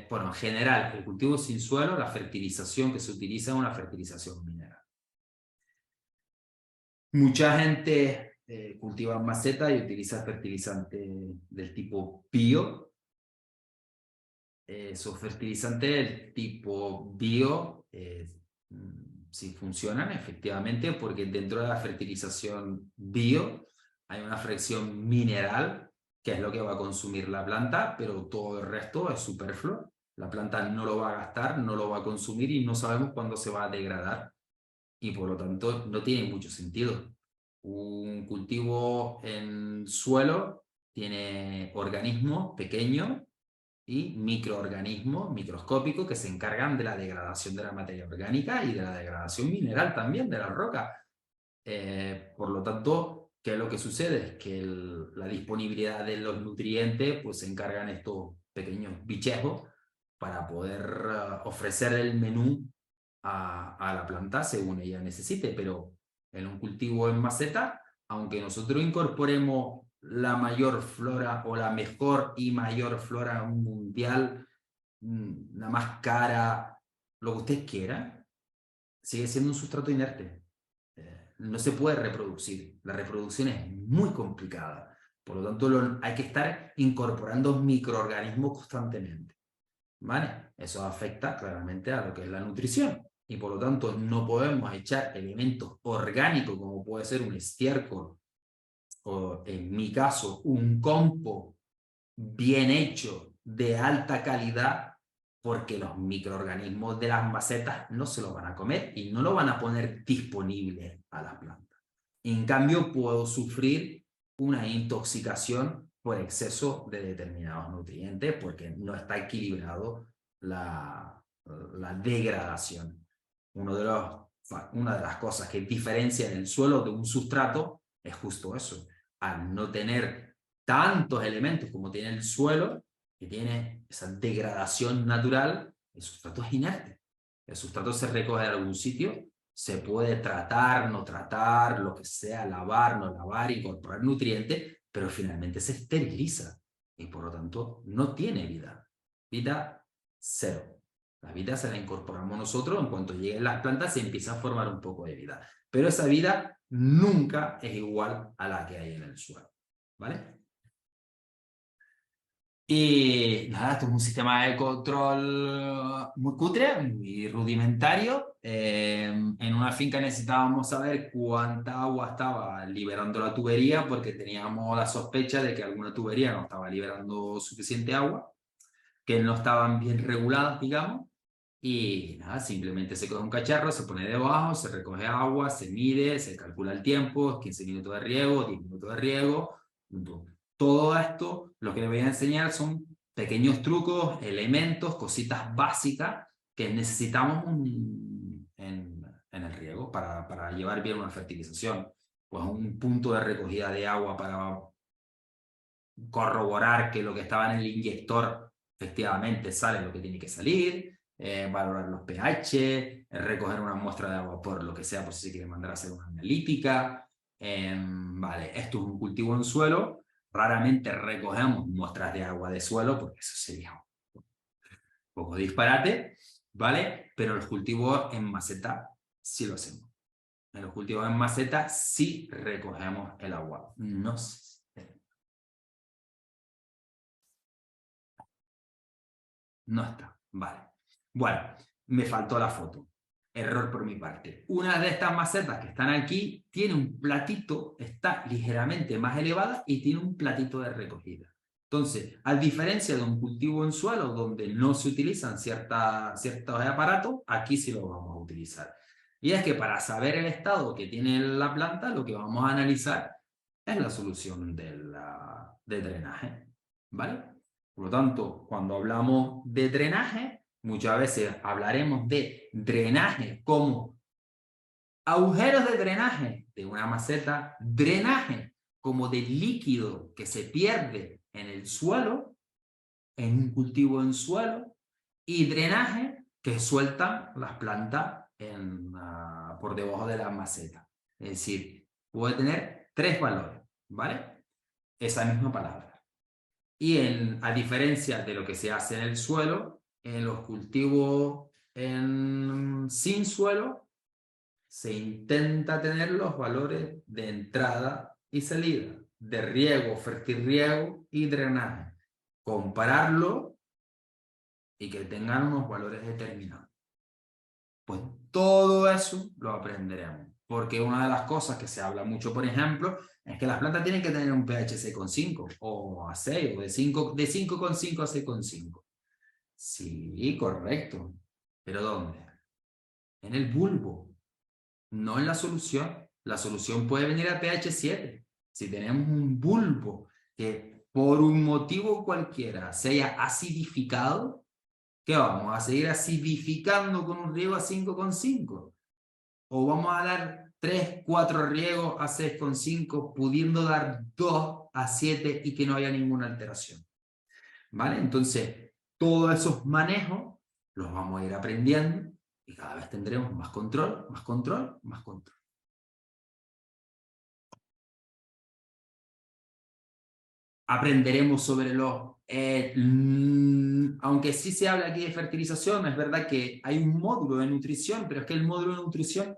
A: bueno, en general, el cultivo sin suelo, la fertilización que se utiliza es una fertilización mineral. Mucha gente cultiva en maceta y utiliza fertilizantes del tipo bio. Esos fertilizantes del tipo bio sí funcionan efectivamente, porque dentro de la fertilización bio hay una fracción mineral, que es lo que va a consumir la planta, pero todo el resto es superfluo. La planta no lo va a gastar, no lo va a consumir y no sabemos cuándo se va a degradar. Y por lo tanto no tiene mucho sentido. Un cultivo en suelo tiene organismos pequeños y microorganismos microscópicos que se encargan de la degradación de la materia orgánica y de la degradación mineral también de la roca. Por lo tanto, ¿qué es lo que sucede? Es que la disponibilidad de los nutrientes pues se encargan estos pequeños bichejos para poder ofrecer el menú a la planta según ella necesite, pero en un cultivo en maceta, aunque nosotros incorporemos la mayor flora o la mejor y mayor flora mundial, la más cara, lo que usted quiera, sigue siendo un sustrato inerte. No se puede reproducir. La reproducción es muy complicada. Por lo tanto, hay que estar incorporando microorganismos constantemente, ¿vale? Eso afecta claramente a lo que es la nutrición. Y por lo tanto, no podemos echar elementos orgánicos, como puede ser un estiércol, o en mi caso, un compost bien hecho, de alta calidad, porque los microorganismos de las macetas no se lo van a comer y no lo van a poner disponible a la planta. En cambio, puedo sufrir una intoxicación por exceso de determinados nutrientes porque no está equilibrado la degradación. Una de las cosas que diferencia el suelo de un sustrato es justo eso. Al no tener tantos elementos como tiene el suelo, que tiene esa degradación natural, el sustrato es inerte. El sustrato se recoge de algún sitio, se puede tratar, no tratar, lo que sea, lavar, no lavar, incorporar nutrientes, pero finalmente se esteriliza y por lo tanto no tiene vida. Vida cero. La vida se la incorporamos nosotros, en cuanto lleguen las plantas se empieza a formar un poco de vida. Pero esa vida nunca es igual a la que hay en el suelo, ¿vale? Y nada, esto es un sistema de control muy cutre, muy rudimentario. En una finca necesitábamos saber cuánta agua estaba liberando la tubería porque teníamos la sospecha de que alguna tubería no estaba liberando suficiente agua, que no estaban bien reguladas, digamos. Y nada, simplemente se coge un cacharro, se pone debajo, se recoge agua, se mide, se calcula el tiempo, 15 minutos de riego, 10 minutos de riego. Todo esto, lo que les voy a enseñar son pequeños trucos, elementos, cositas básicas que necesitamos en el riego para llevar bien una fertilización. Pues un punto de recogida de agua para corroborar que lo que estaba en el inyector efectivamente sale lo que tiene que salir, valorar los pH, recoger una muestra de agua por lo que sea, por si se quiere mandar a hacer una analítica. Vale, esto es un cultivo en suelo. Raramente recogemos muestras de agua de suelo, porque eso sería un poco disparate, ¿vale? Pero los cultivos en maceta sí lo hacemos. En los cultivos en maceta sí recogemos el agua. No sé. No está, vale. Bueno, me faltó la foto. Error por mi parte. Una de estas macetas que están aquí tiene un platito, está ligeramente más elevada y tiene un platito de recogida. Entonces, a diferencia de un cultivo en suelo donde no se utilizan ciertos aparatos, aquí sí lo vamos a utilizar. Y es que para saber el estado que tiene la planta, lo que vamos a analizar es la solución de drenaje, ¿vale? Por lo tanto, cuando hablamos de drenaje, muchas veces hablaremos de drenaje como agujeros de drenaje de una maceta, drenaje como de líquido que se pierde en el suelo, en un cultivo en suelo, y drenaje que sueltan las plantas por debajo de la maceta. Es decir, puede tener tres valores, ¿vale? Esa misma palabra. Y a diferencia de lo que se hace en el suelo, en los cultivos sin suelo, se intenta tener los valores de entrada y salida, de riego, fertirriego y drenaje. Compararlo y que tengan unos valores determinados. Pues todo eso lo aprenderemos. Porque una de las cosas que se habla mucho, por ejemplo, es que las plantas tienen que tener un pH 6,5 o a 6 o de 5,5 a 6,5. Sí, correcto. ¿Pero dónde? En el bulbo, no en la solución. La solución puede venir a pH 7. Si tenemos un bulbo que por un motivo cualquiera se haya acidificado, ¿qué vamos a seguir acidificando con un riego a 5,5? ¿O vamos a dar 3, 4 riegos a 6,5, pudiendo dar 2 a 7 y que no haya ninguna alteración? ¿Vale? Entonces, todos esos manejos los vamos a ir aprendiendo y cada vez tendremos más control, más control, más control. Aprenderemos sobre aunque sí se habla aquí de fertilización, es verdad que hay un módulo de nutrición, pero es que el módulo de nutrición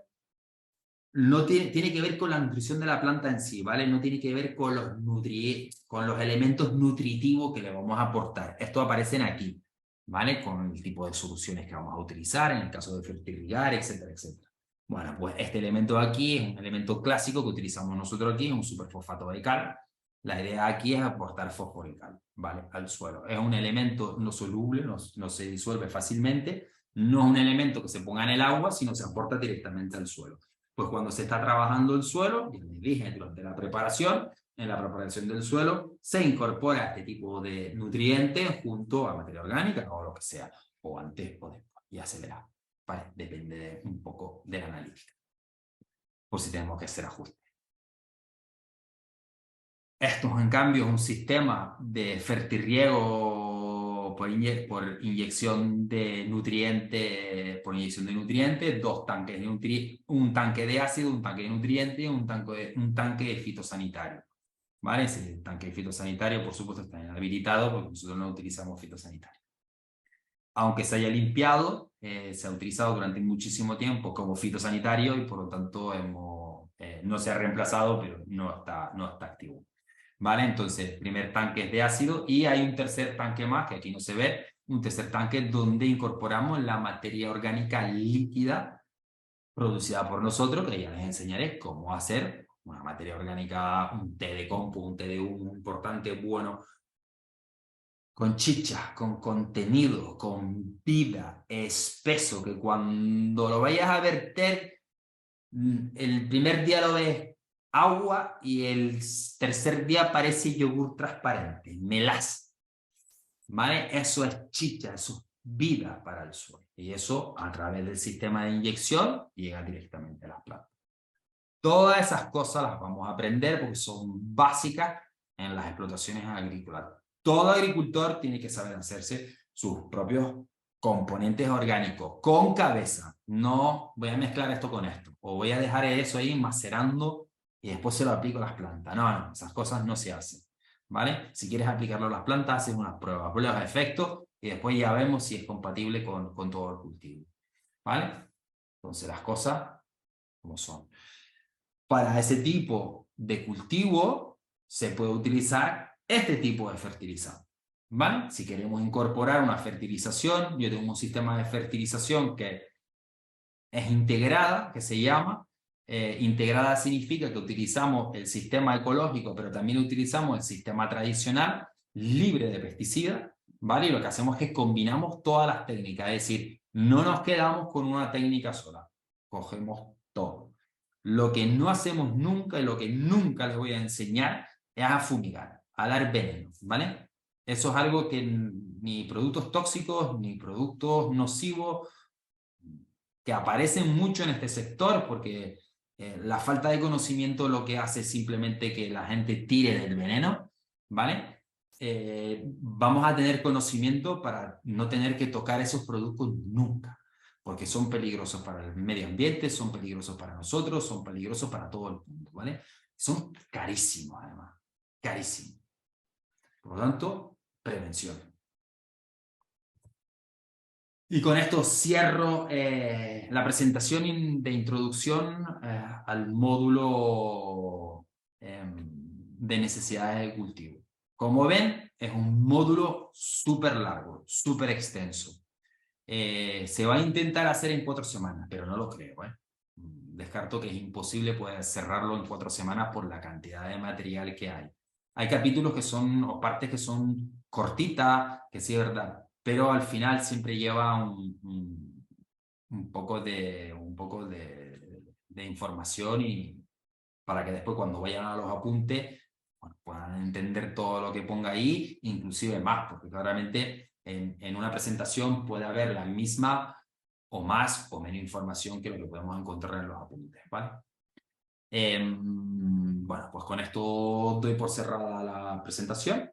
A: no tiene que ver con la nutrición de la planta en sí, ¿vale? No tiene que ver con los elementos nutritivos que le vamos a aportar. Estos aparecen aquí, ¿vale? Con el tipo de soluciones que vamos a utilizar, en el caso de fertilizar, etcétera, etcétera. Bueno, pues este elemento de aquí es un elemento clásico que utilizamos nosotros aquí, es un superfosfato de cal. La idea aquí es aportar fósforo y cal, ¿vale? Al suelo. Es un elemento no soluble, no se disuelve fácilmente, no es un elemento que se ponga en el agua, sino se aporta directamente al suelo. Pues cuando se está trabajando el suelo, ya les dije, durante la preparación, en la preparación del suelo, se incorpora este tipo de nutrientes junto a materia orgánica o lo que sea, o antes o después, y se verá. ¿Vale? Depende un poco de la analítica, por si tenemos que hacer ajustes. Esto, en cambio, es un sistema de fertirriego por inyección de nutrientes, dos tanques de un tanque de ácido, un tanque de nutrientes y un tanque de fitosanitario. ¿Vale? Ese tanque de fitosanitario, por supuesto, está inhabilitado porque nosotros no utilizamos fitosanitario. aunque se haya limpiado, se ha utilizado durante muchísimo tiempo como fitosanitario y por lo tanto no se ha reemplazado, pero no está activo. ¿Vale? Entonces, el primer tanque es de ácido y hay un tercer tanque más, que aquí no se ve, un tercer tanque donde incorporamos la materia orgánica líquida producida por nosotros, que ya les enseñaré cómo hacer una materia orgánica, un té de compu, un té de humo importante, bueno, con chicha, con contenido, con vida, espeso, que cuando lo vayas a verter, el primer día lo ves agua y el tercer día parece yogur transparente, melaza. ¿Vale? Eso es chicha, eso es vida para el suelo. Y eso a través del sistema de inyección llega directamente a las plantas. Todas esas cosas las vamos a aprender porque son básicas en las explotaciones agrícolas. Todo agricultor tiene que saber hacerse sus propios componentes orgánicos con cabeza. No voy a mezclar esto con esto o voy a dejar eso ahí macerando y después se lo aplico a las plantas. No, esas cosas no se hacen. ¿Vale? Si quieres aplicarlo a las plantas, haces unas pruebas de efectos y después ya vemos si es compatible con todo el cultivo. ¿Vale? Entonces las cosas como son. Para ese tipo de cultivo se puede utilizar este tipo de fertilizante. ¿Vale? Si queremos incorporar una fertilización, yo tengo un sistema de fertilización que es integrada, que se llama. Integrada significa que utilizamos el sistema ecológico, pero también utilizamos el sistema tradicional, libre de pesticidas, ¿vale? Y lo que hacemos es que combinamos todas las técnicas, es decir, no nos quedamos con una técnica sola, cogemos todo. Lo que no hacemos nunca y lo que nunca les voy a enseñar es a fumigar, a dar veneno, ¿vale? Eso es algo que ni productos tóxicos, ni productos nocivos, que aparecen mucho en este sector, porque la falta de conocimiento lo que hace es simplemente que la gente tire del veneno, ¿vale? Vamos a tener conocimiento para no tener que tocar esos productos nunca, porque son peligrosos para el medio ambiente, son peligrosos para nosotros, son peligrosos para todo el mundo, ¿vale? Son carísimos además, carísimos. Por lo tanto, prevención. Y con esto cierro la presentación de introducción al módulo de necesidades de cultivo. Como ven, es un módulo súper largo, súper extenso. Se va a intentar hacer en 4 semanas, pero no lo creo. Descarto que es imposible poder cerrarlo en 4 semanas por la cantidad de material que hay. Hay capítulos que son, o partes que son cortitas, que sí es verdad, pero al final siempre lleva un poco de información y para que después cuando vayan a los apuntes puedan entender todo lo que ponga ahí, inclusive más, porque claramente en una presentación puede haber la misma o más o menos información que lo que podemos encontrar en los apuntes, ¿vale? Bueno, pues con esto doy por cerrada la presentación.